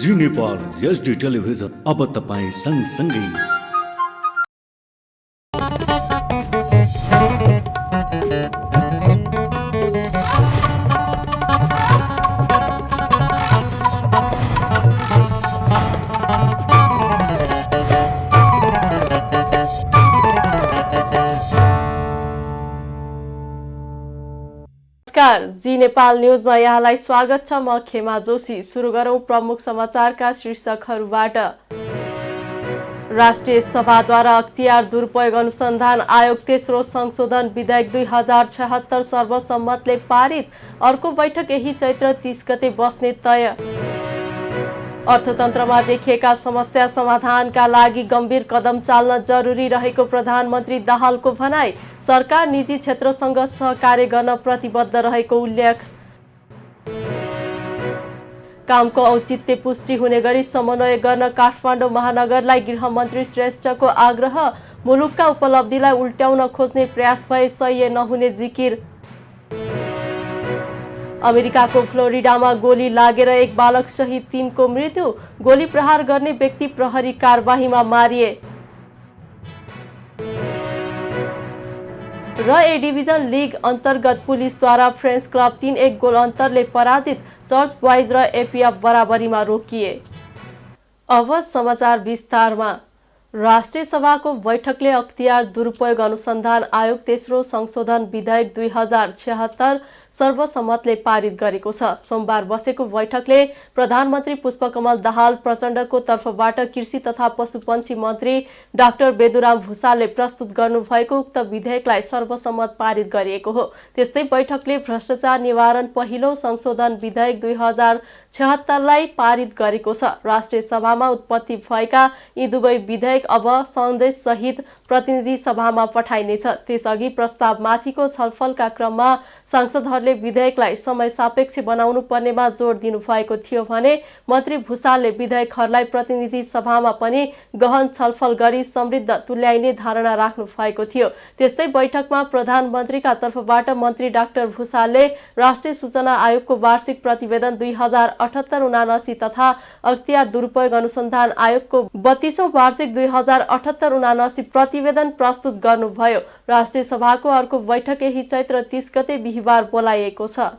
जी Nepal HD television अब तपाईँ सँगसँगै। जी नेपाल न्यूजमा यहाँलाई स्वागत छ। म खेमा जोशी। सुरु गरौं प्रमुख समाचारका शीर्षकहरूबाट। राष्ट्रिय सभाद्वारा अख्तियार दुरुपयोग अनुसन्धान आयोग तेस्रो संशोधन विधेयक 2076 सर्वसम्मतले पारित। अर्को बैठक यही चैत्र 30 गते बस्ने तय। अर्थतन्त्रमा देखिएका समस्या समाधानका लागि गम्भीर कदम चाल्न जरुरी रहेको प्रधानमन्त्री दाहालको भनाई। सरकार निजी क्षेत्रसँग सहकार्य गर्न प्रतिबद्ध रहेको उल्लेख। कामको औचित्य पुष्टि हुने गरी समन्वय गर्न काठमाडौँ महानगरलाई गृहमन्त्री श्रेष्ठको आग्रह। मुलुकका उपलब्धिलाई उल्ट्याउन खोज्ने प्रयास भए सह्य नहुने जिकिर। अमेरिकाको फ्लोरिडामा गोली लागेर एक बालक सहित 3 को मृत्यु। गोली प्रहार गर्ने व्यक्ति प्रहरी कारबाहीमा मारिए। र ए डिभिजन लिग अन्तर्गत पुलिसद्वारा फ्रेन्च क्लब 3-1 गोल अन्तरले पराजित। चर्च बोइज र एपीएफ बराबरीमा रोकिए। अब समाचार विस्तारमा। राष्ट्रिय सभाको बैठकले अख्तियार दुरुपयोग अनुसन्धान आयोग तेस्रो संशोधन विधेयक 2076 सर्वसम्मतले पारित गरेको छ। सोमबार बसेको बैठकले प्रधानमन्त्री पुष्पकमल दाहाल प्रचण्डको तर्फबाट कृषि तथा पशुपन्छी मन्त्री डाक्टर बेदुराम भुसालले प्रस्तुत गर्नुभएको उक्त विधेयकलाई सर्वसम्मत पारित गरिएको हो। त्यस्तै बैठकले भ्रष्टाचार निवारण पहिलो संशोधन विधेयक 2076 लाई पारित गरेको छ। राष्ट्रिय सभामा उत्पत्ति भएका यी दुवै विधेयक अब सन्देश सहित प्रतिनिधि सभामा पठाइनेछ। त्यसअघि प्रस्तावमाथिको छलफलका क्रममा सांसदहरूले विधेयकलाई समय सापेक्ष बनाउनु पर्नेमा जोड दिनुभएको थियो भने मन्त्री भुसालले विधेयकहरूलाई प्रतिनिधि सभामा पनि गहन छलफल गरी समृद्ध तुल्याइने धारणा राख्नु भएको थियो। त्यस्तै बैठकमा प्रधानमन्त्रीका तर्फबाट मन्त्री डाक्टर भुसालले राष्ट्रिय सूचना आयोगको वार्षिक प्रतिवेदन 2078-79 तथा अख्तियार दुरुपयोग अनुसन्धान आयोगको 32औं वार्षिक 2078-79 प्रतिवेदन प्रस्तुत गर्नुभयो। राष्ट्रिय सभाको अर्को बैठक यही चैत्र 30 गते बिहिबार बोलाइएको छ।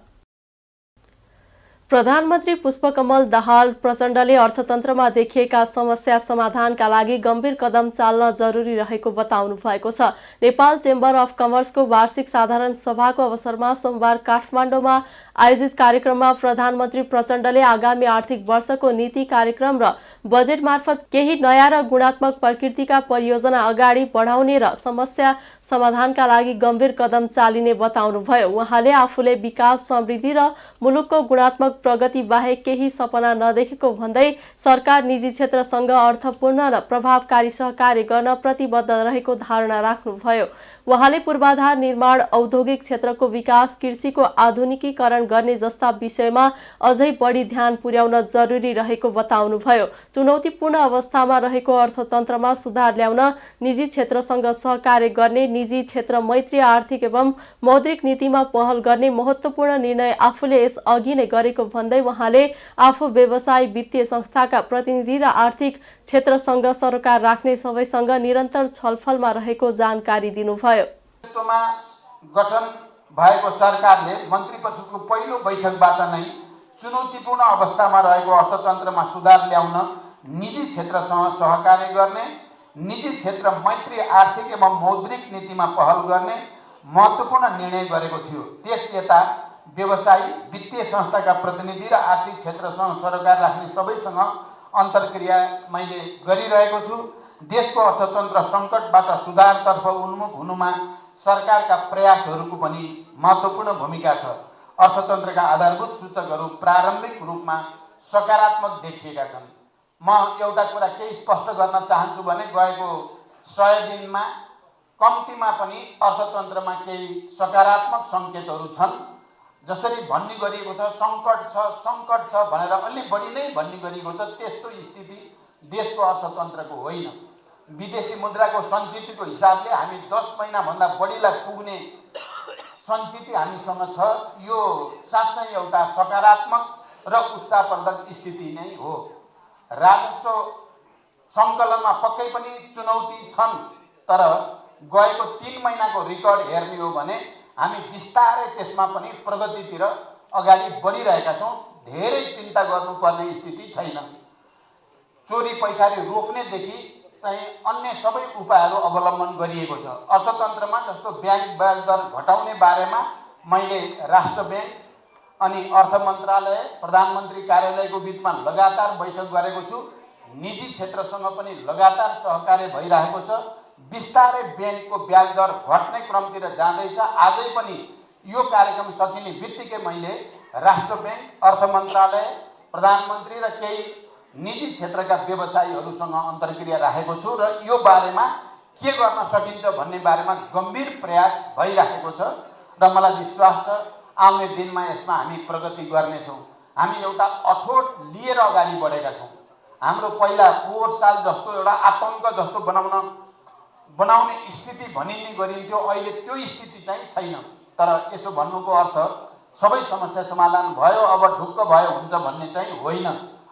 प्रधानमन्त्री पुष्पकमल दाहाल प्रचण्डले अर्थतन्त्रमा देखिएका समस्या समाधानका लागि गम्भीर कदम चाल्न जरुरी रहेको बताउनु भएको छ। नेपाल चेम्बर अफ कमर्सको वार्षिक साधारण सभाको अवसरमा सोमबार काठमाडौँमा आयोजित कार्यक्रममा प्रधानमन्त्री प्रचण्डले आगामी आर्थिक वर्षको नीति कार्यक्रम र बजेट मार्फत केही नयाँ र गुणात्मक प्रकृतिका परियोजना अगाडि बढाउने र समस्या समाधानका लागि गम्भीर कदम चालिने बताउनुभयो। उहाँले आफूले विकास, समृद्धि र मुलुकको गुणात्मक प्रगति बाहेक केही सपना नदेखेको भन्दै सरकार निजी क्षेत्रसँग अर्थपूर्ण र प्रभावकारी सहकार्य गर्न प्रतिबद्ध रहेको धारणा राख्नुभयो। उहाँले पूर्वाधार निर्माण, औद्योगिक क्षेत्रको विकास, कृषिको आधुनिकीकरण गर्ने जस्ता विषयमा अझै बढी ध्यान पुर्याउन जरुरी रहेको बताउनुभयो। चुनौतीपूर्ण अवस्थामा रहेको अर्थतन्त्रमा सुधार ल्याउन निजी क्षेत्रसँग सहकार्य गर्ने, निजी क्षेत्र मैत्री आर्थिक एवं मौद्रिक नीतिमा पहल गर्ने महत्त्वपूर्ण निर्णय आफूले यस अघि नै गरेको भन्दै उहाँले आफू व्यवसाय, वित्तीय संस्थाका प्रतिनिधि र आर्थिक क्षेत्रसँग सरोकार राख्ने सबैसँग निरन्तर छलफलमा रहेको जानकारी दिनुभयो। गठन भएको सरकारले मन्त्री परिषदको पहिलो बैठकबाट नै चुनौतीपूर्ण अवस्थामा रहेको अर्थतन्त्रमा सुधार ल्याउन निजी क्षेत्रसँग सहकार्य गर्ने, निजी क्षेत्र मैत्री आर्थिक एवं मौद्रिक नीतिमा पहल गर्ने महत्त्वपूर्ण निर्णय गरेको थियो। त्यस यता व्यवसायी, वित्तीय संस्थाका प्रतिनिधि र आर्थिक क्षेत्रसँग सरोकार राख्ने सबैसँग अन्तर्क्रिया मैले गरिरहेको छु। देशको अर्थतन्त्र सङ्कटबाट सुधारतर्फ उन्मुख हुनुमा सरकारका प्रयासहरूको पनि महत्त्वपूर्ण भूमिका छ। अर्थतन्त्रका आधारभूत सूचकहरू प्रारम्भिक रूपमा सकारात्मक देखिएका छन्। म एउटा कुरा केही स्पष्ट गर्न चाहन्छु भने गएको 100 दिनमा कम्तीमा पनि अर्थतन्त्रमा केही सकारात्मक सङ्केतहरू छन्। जसरी भन्ने गरिएको छ सङ्कट छ भनेर अलि बढी नै भन्ने गरिएको छ, त्यस्तो स्थिति देशको अर्थतन्त्रको होइन। विदेशी मुद्राको सञ्चितको हिसाबले हामी 10 महिनाभन्दा बढीलाई पुग्ने सञ्चित हामीसँग छ। यो साँच्चै एउटा सकारात्मक र उत्साहवर्धक स्थिति नै हो। राजस्व सङ्कलनमा पक्कै पनि चुनौती छन्, तर गएको 3 महिनाको रेकर्ड हेर्ने हो भने हामी बिस्तारै त्यसमा पनि प्रगतितिर अगाडि बढिरहेका छौँ। धेरै चिन्ता गर्नुपर्ने स्थिति छैन। चोरी पैसारी रोक्नेदेखि चाहिँ अन्य सबै उपायहरू अवलम्बन गरिएको छ। अर्थतन्त्रमा जस्तो ब्याङ्क ब्याज दर घटाउने बारेमा मैले राष्ट्र ब्याङ्क अनि अर्थ मन्त्रालय, प्रधानमन्त्री कार्यालयको बिचमा लगातार बैठक गरेको छु। निजी क्षेत्रसँग पनि लगातार सहकार्य भइरहेको छ। बिस्तारै ब्याङ्कको ब्याज दर घट्ने क्रमतिर जाँदैछ। आजै पनि यो कार्यक्रम सकिने बित्तिकै मैले राष्ट्र ब्याङ्क, अर्थ मन्त्रालय, प्रधानमन्त्री र केही निजी क्षेत्रका व्यवसायीहरूसँग अन्तर्क्रिया राखेको छु र यो बारेमा के गर्न सकिन्छ भन्ने बारेमा गम्भीर प्रयास भइरहेको छ र मलाई विश्वास छ आउने दिनमा यसमा हामी प्रगति गर्नेछौँ। हामी एउटा अठोट लिएर अगाडि बढेका छौँ। हाम्रो पहिला पोहोर साल जस्तो एउटा आतङ्क जस्तो बनाउने स्थिति भनिने गरिन्थ्यो, अहिले त्यो स्थिति चाहिँ छैन। तर यसो भन्नुको अर्थ सबै समस्या समाधान भयो, अब ढुक्क भयो हुन्छ भन्ने चाहिँ होइन।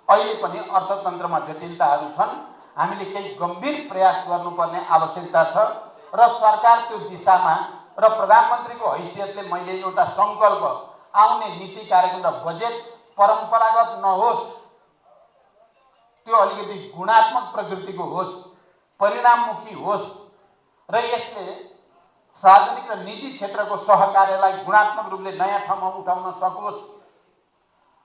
अहिले पनि अर्थतन्त्रमा जटिलताहरू छन्। हामीले केही गम्भीर प्रयास गर्नुपर्ने आवश्यकता छ र सरकार त्यो दिशामा र प्रधानमन्त्रीको हैसियतले मैले एउटा सङ्कल्प, आउने नीति कार्यक्रम र बजेट परम्परागत नहोस्, त्यो अलिकति गुणात्मक प्रकृतिको होस्, परिणाममुखी होस् र यसले सार्वजनिक र निजी क्षेत्रको सहकार्यलाई गुणात्मक रूपले नयाँ ठाउँमा उठाउन सकोस्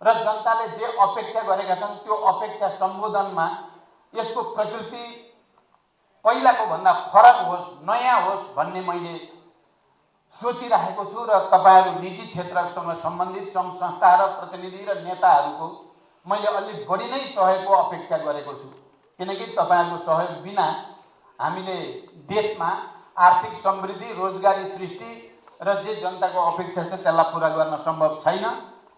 र जनताले जे अपेक्षा गरेका छन् त्यो अपेक्षा सम्बोधनमा यसको प्रकृति पहिलाको भन्दा फरक होस्, नयाँ होस् भन्ने मैले सोचिरहेको छु र तपाईँहरू निजी क्षेत्रसँग सम्बन्धित सङ्घ संस्था र प्रतिनिधि र नेताहरूको मैले अलि बढी नै सहयोगको अपेक्षा गरेको छु। किनकि तपाईँहरूको सहयोग बिना हामीले देशमा आर्थिक समृद्धि, रोजगारी सृष्टि र जे जनताको अपेक्षा छ त्यसलाई पुरा गर्न सम्भव छैन।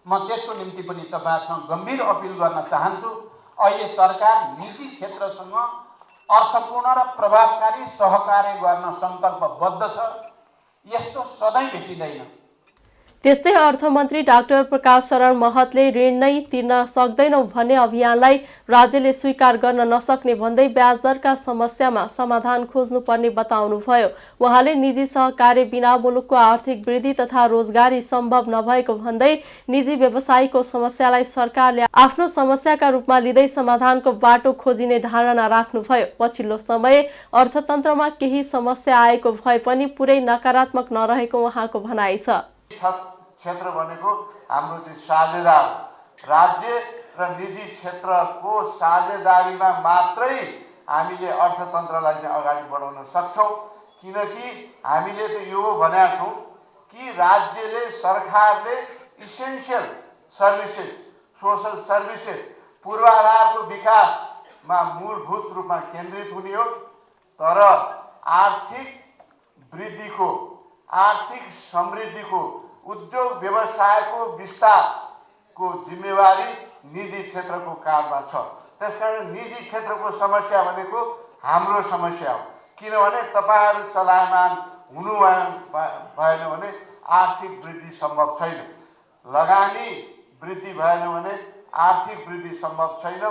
म त्यसको निम्ति पनि तपाईँहरूसँग गम्भीर अपिल गर्न चाहन्छु। अहिले सरकार निजी क्षेत्रसँग अर्थपूर्ण र प्रभावकारी सहकार्य गर्न सङ्कल्पबद्ध छ। यस्तो सधैँ भेटिँदैन। त्यस्तै अर्थमन्त्री डाक्टर प्रकाश शरण महतले ऋण नै तिर्न सक्दैनौँ भन्ने अभियानलाई राज्यले स्वीकार गर्न नसक्ने भन्दै ब्याज दरका समस्यामा समाधान खोज्नुपर्ने बताउनुभयो। उहाँले निजी सहकार्य बिना मुलुकको आर्थिक वृद्धि तथा रोजगारी सम्भव नभएको भन्दै निजी व्यवसायीको समस्यालाई सरकारले आफ्नो समस्याका रूपमा लिँदै समाधानको बाटो खोजिने धारणा राख्नुभयो। पछिल्लो समय अर्थतन्त्रमा केही समस्या आएको भए पनि पुरै नकारात्मक नरहेको उहाँको भनाइ छ। क्षेत्र भनेको हाम्रो चाहिँ साझेदार राज्य र निजी क्षेत्रको साझेदारीमा मात्रै हामीले अर्थतन्त्रलाई चाहिँ अगाडि बढाउन सक्छौँ। किनकि हामीले त यो भनेका छौँ कि राज्यले, सरकारले इसेन्सियल सर्भिसेस, सोसल सर्भिसेस, पूर्वाधारको विकासमा मूलभूत रूपमा केन्द्रित हुने हो। तर आर्थिक वृद्धिको, आर्थिक समृद्धिको, उद्योग व्यवसायको विस्तारको जिम्मेवारी निजी क्षेत्रको काँधमा छ। त्यसकारण निजी क्षेत्रको समस्या भनेको हाम्रो समस्या हो। किनभने तपाईँहरू चलायमान हुनु भएन भने आर्थिक वृद्धि सम्भव छैन, लगानी वृद्धि भएन भने आर्थिक वृद्धि सम्भव छैन,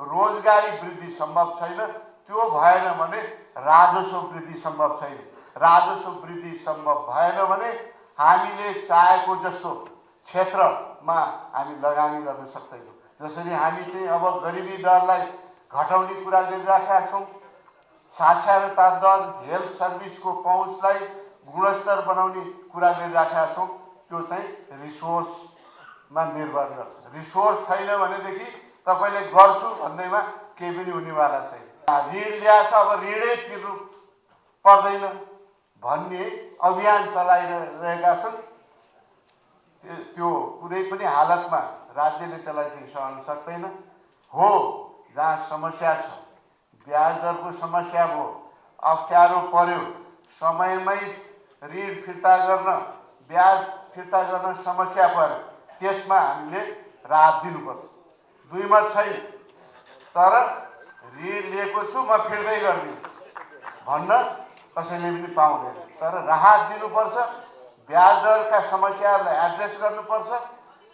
रोजगारी वृद्धि सम्भव छैन, त्यो भएन भने राजस्व वृद्धि सम्भव छैन। राजस्व वृद्धि सम्भव भएन भने हामीले चाहेको जस्तो क्षेत्रमा हामी लगानी गर्न सक्दैनौँ। जसरी हामी चाहिँ अब गरिबी दरलाई घटाउने कुरा गरिराखेका छौँ, साक्षरता दर, हेल्थ सर्भिसको पहुँचलाई गुणस्तर बनाउने कुरा गरिराखेका छौँ, त्यो चाहिँ रिसोर्समा निर्भर गर्छ। रिसोर्स छैन भनेदेखि तपाईँले गर्छु भन्दैमा केही पनि हुनेवाला छैन। ऋण ल्याएको छ, अब ऋणै तिर्नु पर्दैन भन्ने अभियान चलाइरहेका छन्। त्यो कुनै पनि हालतमा राज्यले त्यसलाई चाहिँ सहन सक्दैन। हो, जहाँ समस्या छ, ब्याज दरको समस्या भयो, अप्ठ्यारो पर्यो, समयमै ऋण फिर्ता गर्न, ब्याज फिर्ता गर्न समस्या पर्यो, त्यसमा हामीले राहत दिनुपर्छ। दुईमा छैन, तर ऋण लिएको छु म फिर्दै गर्दिनँ भन्न कसैले पनि पाउँदैन। तर राहत दिनुपर्छ, ब्याज दरका समस्याहरूलाई एड्रेस गर्नुपर्छ।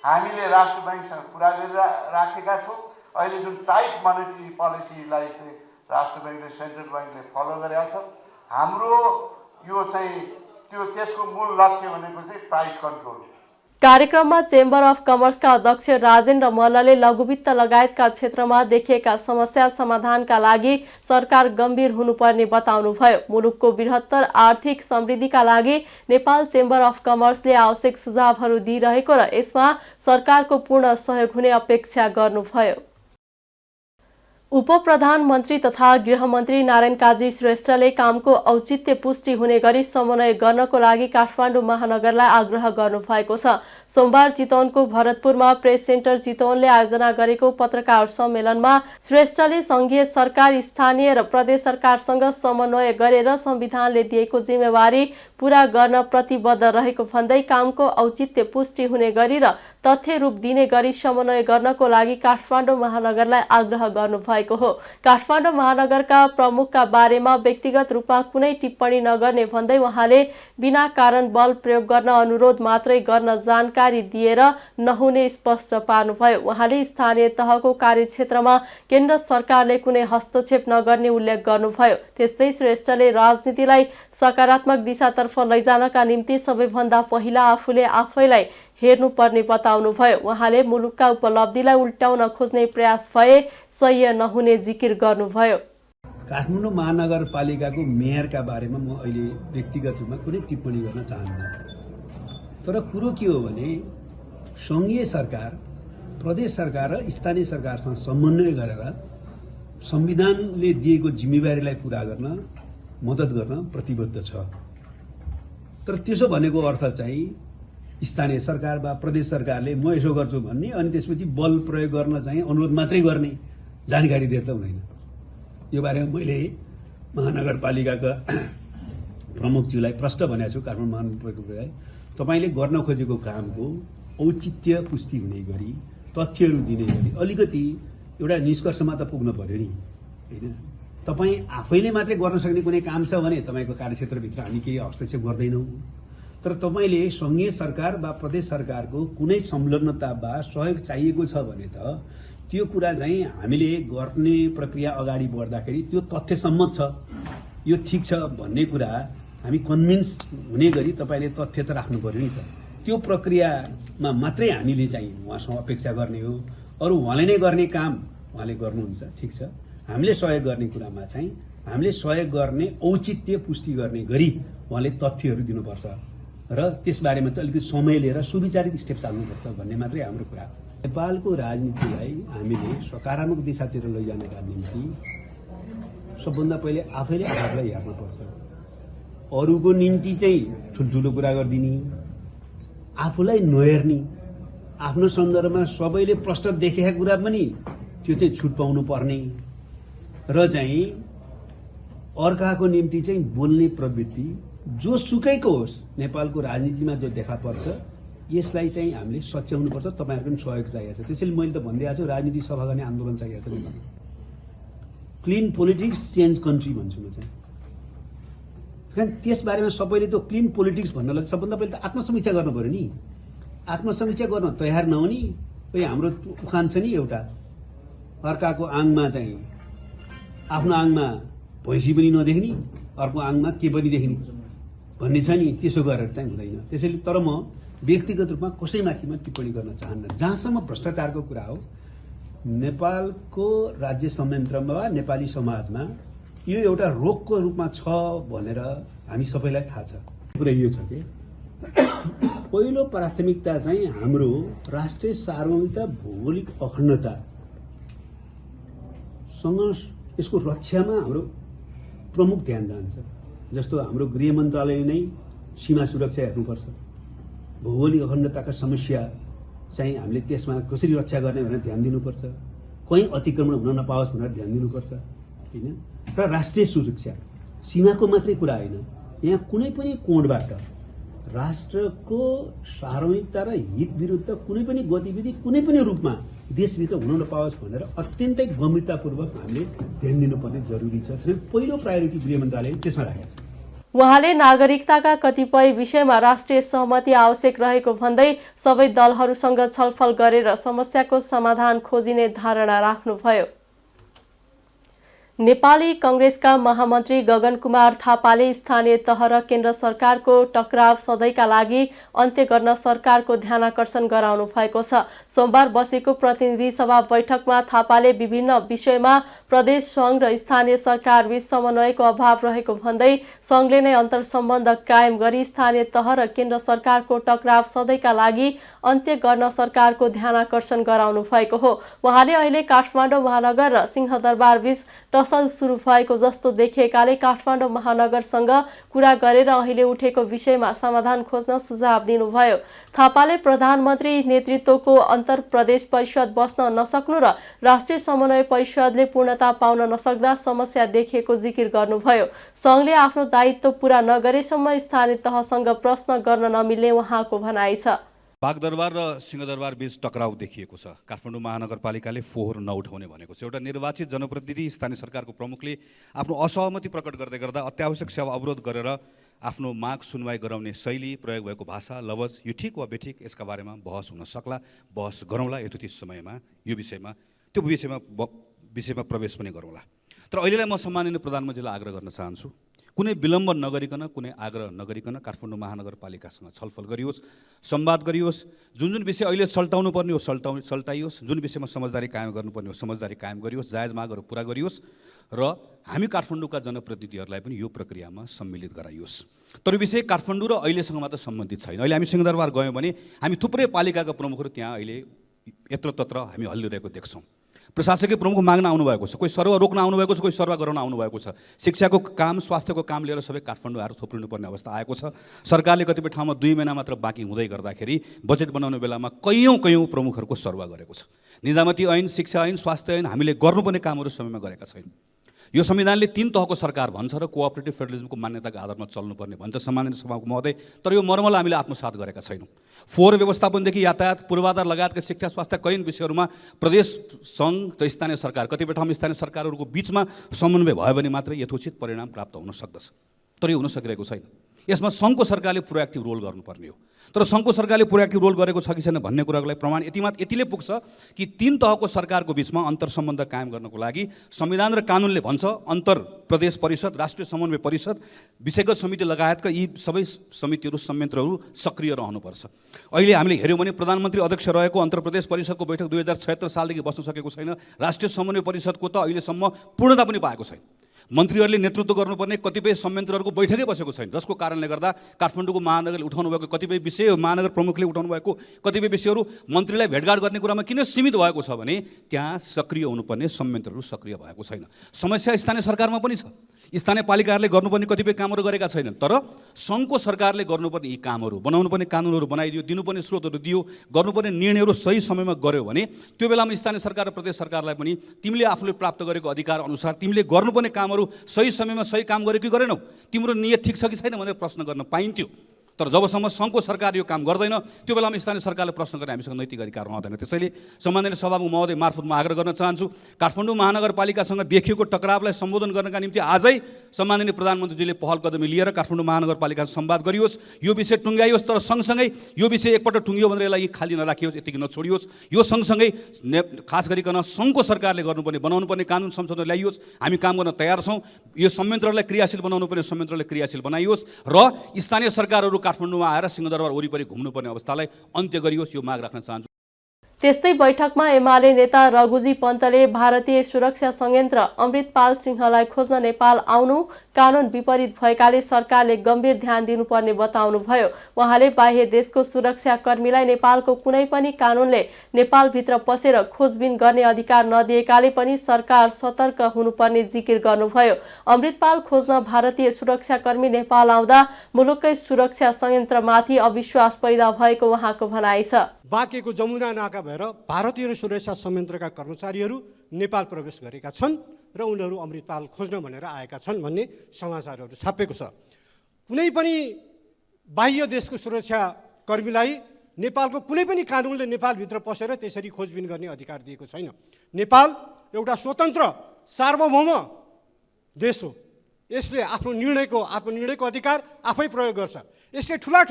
हामीले राष्ट्र ब्याङ्कसँग कुरा गरिराखेका छौँ। अहिले जुन टाइट मोनेटरी पोलिसीलाई चाहिँ राष्ट्र ब्याङ्कले सेन्ट्रल ब्याङ्कले फलो गरेको छ। हाम्रो यो चाहिँ त्यसको मूल लक्ष्य भनेको चाहिँ प्राइस कन्ट्रोल। कार्यक्रममा चेम्बर अफ कमर्सका अध्यक्ष राजेन्द्र मल्लले लघुवित्त लगायतका क्षेत्रमा देखिएका समस्या समाधानका लागि सरकार गम्भीर हुनुपर्ने बताउनुभयो। मुलुकको बृहत्तर आर्थिक समृद्धिका लागि नेपाल चेम्बर अफ कमर्सले आवश्यक सुझावहरू दिइरहेको र यसमा सरकारको पूर्ण सहयोग हुने अपेक्षा गर्नुभयो। उपप्रधानमन्त्री तथा गृहमन्त्री नारायण काजी श्रेष्ठले कामको औचित्य पुष्टि हुने गरी समन्वय गर्नको लागि काठमाडौँ महानगरलाई आग्रह गर्नुभएको छ। सोमबार चितवनको भरतपुरमा प्रेस सेन्टर चितवनले आयोजना गरेको पत्रकार सम्मेलनमा श्रेष्ठले संघीय सरकार, स्थानीय र प्रदेश सरकारसँग समन्वय गरेर संविधानले दिएको जिम्मेवारी पूरा गर्न प्रतिबद्ध रहेको भन्दै कामको औचित्य पुष्टि हुने गरी र तथ्य रूप दिने गरी समन्वय गर्नको लागि काठमाडौँ महानगरलाई आग्रह गर्नुभएको हो। काठमाडौँ महानगरका प्रमुखका बारेमा व्यक्तिगत रूपमा कुनै टिप्पणी नगर्ने भन्दै उहाँले बिना कारण बल प्रयोग गर्न अनुरोध मात्रै गर्न जानकारी दिएर नहुने स्पष्ट पार्नुभयो। उहाँले स्थानीय तहको कार्यक्षेत्रमा केन्द्र सरकारले कुनै हस्तक्षेप नगर्ने उल्लेख गर्नुभयो। त्यस्तै श्रेष्ठले राजनीतिलाई सकारात्मक दिशातर्फ लैजानका निम्ति सबैभन्दा पहिला आफूले आफैलाई हेर्नुपर्ने बताउनुभयो। उहाँले मुलुकका उपलब्धिलाई उल्टाउन खोज्ने प्रयास भए सह्य नहुने जिकिर गर्नुभयो। काठमाडौँ महानगरपालिकाको मेयरका बारेमा म अहिले व्यक्तिगत रूपमा कुनै टिप्पणी गर्न चाहन्न। तर कुरो के हो भने संघीय सरकार, प्रदेश सरकार र स्थानीय सरकारसँग समन्वय गरेर संविधानले दिएको जिम्मेवारीलाई पूरा गर्न मद्दत गर्न प्रतिबद्ध छ। तर त्यसो भनेको अर्थ चाहिँ स्थानीय सरकार वा प्रदेश सरकारले म यसो गर्छु भन्ने अनि त्यसपछि बल प्रयोग गर्न चाहिँ अनुरोध मात्रै गर्ने जानकारी दिएर त हुँदैन। यो बारेमा मैले महानगरपालिकाका प्रमुखज्यूलाई प्रश्न भनेको छु। काठमाडौँ महानगरपालिकालाई तपाईँले गर्न खोजेको कामको औचित्य पुष्टि हुने गरी, तथ्यहरू दिने गरी अलिकति एउटा निष्कर्षमा त पुग्नु पर्यो नि, होइन? तपाईँ आफैले मात्रै गर्न सक्ने कुनै काम छ भने तपाईँको कार्यक्षेत्रभित्र हामी केही हस्तक्षेप गर्दैनौँ। तर तपाईँले संघीय सरकार वा प्रदेश सरकारको कुनै संलग्नता वा सहयोग चाहिएको छ भने त त्यो कुरा चाहिँ हामीले गर्ने प्रक्रिया अगाडि बढ्दाखेरि त्यो तथ्यसम्मत छ, यो ठिक छ भन्ने कुरा हामी कन्भिन्स हुने गरी तपाईँले तथ्य त राख्नु पर्यो नि त। त्यो प्रक्रियामा मात्रै हामीले चाहिँ उहाँसँग अपेक्षा गर्ने हो। अरू उहाँले नै गर्ने काम उहाँले गर्नुहुन्छ, ठिक छ। हामीले सहयोग गर्ने कुरामा चाहिँ हामीले सहयोग गर्ने औचित्य पुष्टि गर्ने गरी उहाँले तथ्यहरू दिनुपर्छ र त्यसबारेमा चाहिँ अलिकति समय लिएर सुविचारित स्टेप चाल्नुपर्छ भन्ने मात्रै हाम्रो कुरा हो। नेपालको राजनीतिलाई हामीले सकारात्मक दिशातिर लैजानका निम्ति सबभन्दा पहिले आफैले आफूलाई हेर्नुपर्छ। अरूको निम्ति चाहिँ ठुल्ठुलो कुरा गरिदिने, आफूलाई नहेर्ने, आफ्नो सन्दर्भमा सबैले प्रश्न देखेका कुरा पनि त्यो चाहिँ छुट पाउनु पर्ने र चाहिँ अर्काको निम्ति चाहिँ बोल्ने प्रवृत्ति जो सुकैको होस् नेपालको राजनीतिमा जो देखा पर्छ यसलाई चाहिँ हामीले सच्याउनुपर्छ। तपाईँहरूको पनि सहयोग चाहिएको छ। त्यसैले मैले त भनिदिएको छु राजनीति सफा गर्ने आन्दोलन चाहिएको छ नि। क्लिन पोलिटिक्स चेन्ज कन्ट्री भन्छु म चाहिँ। कारण त्यसबारेमा सबैले त क्लिन पोलिटिक्स भन्नलाई सबभन्दा पहिले त आत्मसमीक्षा गर्नु पर्यो नि। आत्मसमीक्षा गर्न तयार नहुने हाम्रो उखान छ नि एउटा, अर्काको आङमा चाहिँ आफ्नो आङमा भैँसी पनि नदेख्ने, अर्को आङमा के पनि देख्ने भन्ने छ नि, त्यसो गरेर चाहिँ हुँदैन। त्यसैले तर म व्यक्तिगत रूपमा कसैमाथि म टिप्पणी गर्न चाहन्न। जहाँसम्म भ्रष्टाचारको कुरा हो, नेपालको राज्य संयन्त्रमा वा नेपाली समाजमा यो एउटा रोगको रूपमा छ भनेर हामी सबैलाई थाहा छ। कुरा यो छ कि पहिलो प्राथमिकता चाहिँ हाम्रो राष्ट्रिय सार्वभौमिकता, भौगोलिक अखण्डतासँग यसको रक्षामा हाम्रो प्रमुख ध्यान जान्छ। जस्तो हाम्रो गृह मन्त्रालयले नै सीमा सुरक्षा हेर्नुपर्छ, भौगोलिक अखण्डताका समस्या चाहिँ हामीले त्यसमा कसरी रक्षा गर्ने भनेर ध्यान दिनुपर्छ, कहीँ अतिक्रमण हुन नपाओस् भनेर ध्यान दिनुपर्छ, होइन? र राष्ट्रिय सुरक्षा सीमाको मात्रै कुरा होइन, यहाँ कुनै पनि कोणबाट राष्ट्रको सार्वभौमिकता र हित विरुद्ध कुनै पनि गतिविधि कुनै पनि रूपमा देशभित्र हुन नपाओस् भनेर अत्यन्तै गम्भीरतापूर्वक हामीले ध्यान दिनुपर्ने जरुरी छ। पहिलो प्रायोरिटी गृह मन्त्रालयले त्यसमा राखेको छ। उहाँले नागरिकताका कतिपय विषयमा राष्ट्रिय सहमति आवश्यक रहेको भन्दै सबै दलहरूसँग छलफल गरेर समस्याको समाधान खोजिने धारणा राख्नुभयो। नेपाली कांग्रेसका महामन्त्री गगन कुमार थापाले स्थानीय तह र केन्द्र सरकारको टकराव सधैँका लागि अन्त्य गर्न सरकारको ध्यानाकर्षण गराउनु भएको छ। सोमबार बसेको प्रतिनिधि सभा बैठकमा थापाले विभिन्न विषयमा प्रदेश संघ र स्थानीय सरकार बीच समन्वयको अभाव रहेको भन्दै संघले नै अन्तर्सम्बन्ध कायम गरी स्थानीय तह र केन्द्र सरकारको टकराव सधैँका लागि अन्त्य गर्न सरकारको ध्यानाकर्षण गराउनु भएको हो। उहाँले अहिले काठमाडौँ महानगर र सिंहदरबार बीच टसल सुरु भएको जस्तो देखिएकाले काठमाडौँ महानगरसँग कुरा गरेर अहिले उठेको विषयमा समाधान खोज्न सुझाव दिनुभयो। थापाले प्रधानमन्त्री नेतृत्वको अन्तर प्रदेश परिषद बस्न नसक्नु र राष्ट्रिय समन्वय परिषदले पूर्णता पाउन नसक्दा समस्या देखिएको जिकिर गर्नुभयो। संघले आफ्नो दायित्व पूरा नगरेसम्म स्थानीय तहसँग प्रश्न गर्न नमिल्ने उहाँको भनाइ छ। बागदरबार र सिंहदरबार बीच टकराउ देखिएको छ। काठमाडौँ महानगरपालिकाले फोहोर नउठाउने भनेको छ। एउटा निर्वाचित जनप्रतिनिधि स्थानीय सरकारको प्रमुखले आफ्नो असहमति प्रकट गर्दै गर्दा अत्यावश्यक सेवा अवरोध गरेर आफ्नो माग सुनवाई गराउने शैली, प्रयोग भएको भाषा, लवज यो ठिक वा बेठिक यसका बारेमा बहस हुन सक्ला, बहस गरौँला यथोचित समयमा यो विषयमा प्रवेश पनि गरौँला। तर अहिलेलाई म सम्माननीय प्रधानमन्त्रीलाई आग्रह गर्न चाहन्छु, कुनै विलम्ब नगरिकन, कुनै आग्रह नगरिकन काठमाडौँ महानगरपालिकासँग छलफल गरियोस्, संवाद गरियोस्। जुन विषय अहिले सल्टाउनु पर्ने हो सल्टाइयोस्, जुन विषयमा समझदारी कायम गर्नुपर्ने हो समझदारी कायम गरियोस्, जायज मागहरू पुरा गरियोस् र हामी काठमाडौँका जनप्रतिनिधिहरूलाई पनि यो प्रक्रियामा सम्मिलित गराइयोस्। तर विषय काठमाडौँ र अहिलेसँग मात्र सम्बन्धित छैन। अहिले हामी सिंहदरबार गयौँ भने हामी थुप्रै पालिकाका प्रमुखहरू त्यहाँ अहिले यत्रतत्र हामी हल्लिरहेको देख्छौँ। प्रशासकीय प्रमुख माग्न आउनुभएको छ, कोही सर्व रोक्न आउनुभएको छ, कोही सर्व गराउन आउनुभएको छ। शिक्षाको काम, स्वास्थ्यको काम लिएर सबै काठमाडौँ आएर थोप्रिनुपर्ने अवस्था आएको छ। सरकारले कतिपय ठाउँमा 2 महिना मात्र बाँकी हुँदै गर्दाखेरि बजेट बनाउने बेलामा कैयौँ प्रमुखहरूको सर्व गरेको छ। निजामती ऐन, शिक्षा ऐन, स्वास्थ्य ऐन हामीले गर्नुपर्ने कामहरू समयमा गरेका छैनौँ। यो संविधानले 3 तहको सरकार भन्छ र कोअपरेटिभ फेडरलिजमको मान्यताको आधारमा चल्नुपर्ने भन्छ सम्माननीय सभामुख महोदय। तर यो मर्मलाई हामीले आत्मसात गरेका छैनौँ। फोहोर व्यवस्थापनदेखि यातायात, पूर्वाधार लगायतका शिक्षा, स्वास्थ्य कैयन विषयहरूमा प्रदेश सङ्घ र स्थानीय सरकार, कतिपय ठाउँमा स्थानीय सरकारहरूको बिचमा समन्वय भयो भने मात्रै यथोचित परिणाम प्राप्त हुन सक्दछ। तर यो हुन सकिरहेको छैन। यसमा सङ्घको सरकारले प्रोएक्टिभ रोल गर्नुपर्ने हो। तर सङ्घको सरकारले प्रोएक्टिभ रोल गरेको छ कि छैन भन्ने कुराको लागि प्रमाण यतिले पुग्छ कि 3 तहको सरकारको बिचमा अन्तर्सम्बन्ध कायम गर्नको लागि संविधान र कानुनले भन्छ अन्तर प्रदेश परिषद, राष्ट्रिय समन्वय परिषद, विषयगत समिति लगायतका यी सबै समितिहरू, संयन्त्रहरू सक्रिय रहनुपर्छ। अहिले हामीले हेऱ्यौँ भने प्रधानमन्त्री अध्यक्ष रहेको अन्तर प्रदेश परिषदको बैठक 2076 सालदेखि बस्न सकेको छैन। राष्ट्रिय समन्वय परिषदको त अहिलेसम्म पूर्णता पनि पाएको छैन। मन्त्रीहरूले नेतृत्व गर्नुपर्ने कतिपय संयन्त्रहरूको बैठकै बसेको छैन, जसको कारणले गर्दा काठमाडौँको महानगरले उठाउनु भएको कतिपय विषय, महानगर प्रमुखले उठाउनु भएको कतिपय विषयहरू मन्त्रीलाई भेटघाट गर्ने कुरामा किन सीमित भएको छ भने त्यहाँ सक्रिय हुनुपर्ने संयन्त्रहरू सक्रिय भएको छैन। समस्या स्थानीय सरकारमा पनि छ। स्थानीय पालिकाहरूले गर्नुपर्ने कतिपय कामहरू गरेका छैनन्। तर सङ्घको सरकारले गर्नुपर्ने यी कामहरू, बनाउनुपर्ने कानुनहरू बनाइदियो, दिनुपर्ने स्रोतहरू दियो, गर्नुपर्ने निर्णयहरू सही समयमा गर्यो भने त्यो बेलामा स्थानीय सरकार र प्रदेश सरकारलाई पनि तिमीले आफूले प्राप्त गरेको अधिकार अनुसार तिमीले गर्नुपर्ने कामहरू सही समयमा सही काम गर्यो कि गरेनौ, तिम्रो नियत ठिक छ कि छैन भनेर प्रश्न गर्न पाइन्थ्यो। तर जबसम्म सङ्घको सरकार यो काम गर्दैन त्यो बेलामा स्थानीय सरकारले प्रश्न गर्ने हामीसँग नैतिक अधिकार रहँदैन। त्यसैले सम्माननीय सभामुख महोदय मार्फत म आग्रह गर्न चाहन्छु, काठमाडौँ महानगरपालिकासँग देखिएको टकरावलाई सम्बोधन गर्नका निम्ति आजै सम्माननीय प्रधानमन्त्रीजीले पहल कदमी लिएर काठमाडौँ महानगरपालिकासँग संवाद गरियोस्, यो विषय टुङ्ग्याइयोस्। तर सँगसँगै यो विषय एकपल्ट टुङ्गियो भनेर यसलाई खाली नराखियोस्, यतिकै नछोडियोस्। यो सँगसँगै खास गरिकन सङ्घको सरकारले गर्नुपर्ने, बनाउनुपर्ने कानुन संशोधन ल्याइयोस्। हामी काम गर्न तयार छौँ। यो संयन्त्रलाई क्रियाशील बनाउनुपर्ने संयन्त्रलाई क्रियाशील बनाइयोस् र स्थानीय सरकारहरू काठमाडौँमा आएर सिंहदरबार वरिपरि घुम्नुपर्ने अवस्थालाई अन्त्य गरियोस्, यो माग राख्न चाहन्छु। त्यस्तै बैठकमा एमाले नेता रघुजी पन्तले भारतीय सुरक्षा संयन्त्र अमृतपाल सिंहलाई खोज्न नेपाल आउनु कानुन विपरीत भएकाले सरकारले गम्भीर ध्यान दिनुपर्ने बताउनुभयो। उहाँले बाह्य देशको सुरक्षाकर्मीलाई नेपालको कुनै पनि कानुनले नेपालभित्र पसेर खोजबिन गर्ने अधिकार नदिएकाले पनि सरकार सतर्क हुनुपर्ने जिकिर गर्नुभयो। अमृतपाल खोज्न भारतीय सुरक्षाकर्मी नेपाल आउँदा मुलुककै सुरक्षा संयन्त्रमाथि अविश्वास पैदा भएको उहाँको भनाइ छ। बाँकेको जमुना नाका भएर भारतीय सुरक्षा संयन्त्रका कर्मचारीहरू नेपाल प्रवेश गरेका छन् र उनीहरू अमृतपाल खोज्न भनेर आएका छन् भन्ने समाचारहरू छापेको छ। कुनै पनि बाह्य देशको सुरक्षाकर्मीलाई नेपालको कुनै पनि कानुनले नेपालभित्र पसेर त्यसरी खोजबिन गर्ने अधिकार दिएको छैन। नेपाल एउटा स्वतन्त्र सार्वभौम देश हो। यसले आत्मनिर्णयको अधिकार आफै प्रयोग गर्छ। यसले ठुला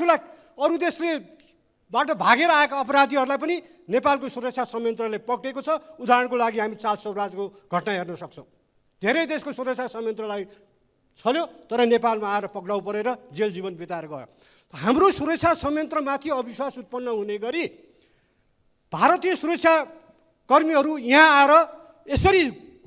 अरू देशबाट भागेर आएका अपराधीहरूलाई पनि नेपालको सुरक्षा संयन्त्रले पक्रेको छ। उदाहरणको लागि हामी चार्ल्स सोब्राजको घटना हेर्न सक्छौँ। धेरै देशको सुरक्षा संयन्त्रलाई छल्यो तर नेपालमा आएर पक्राउ परेर जेल जीवन बिताएर गयो। हाम्रो सुरक्षा संयन्त्रमाथि अविश्वास उत्पन्न हुने गरी भारतीय सुरक्षा कर्मीहरू यहाँ आएर यसरी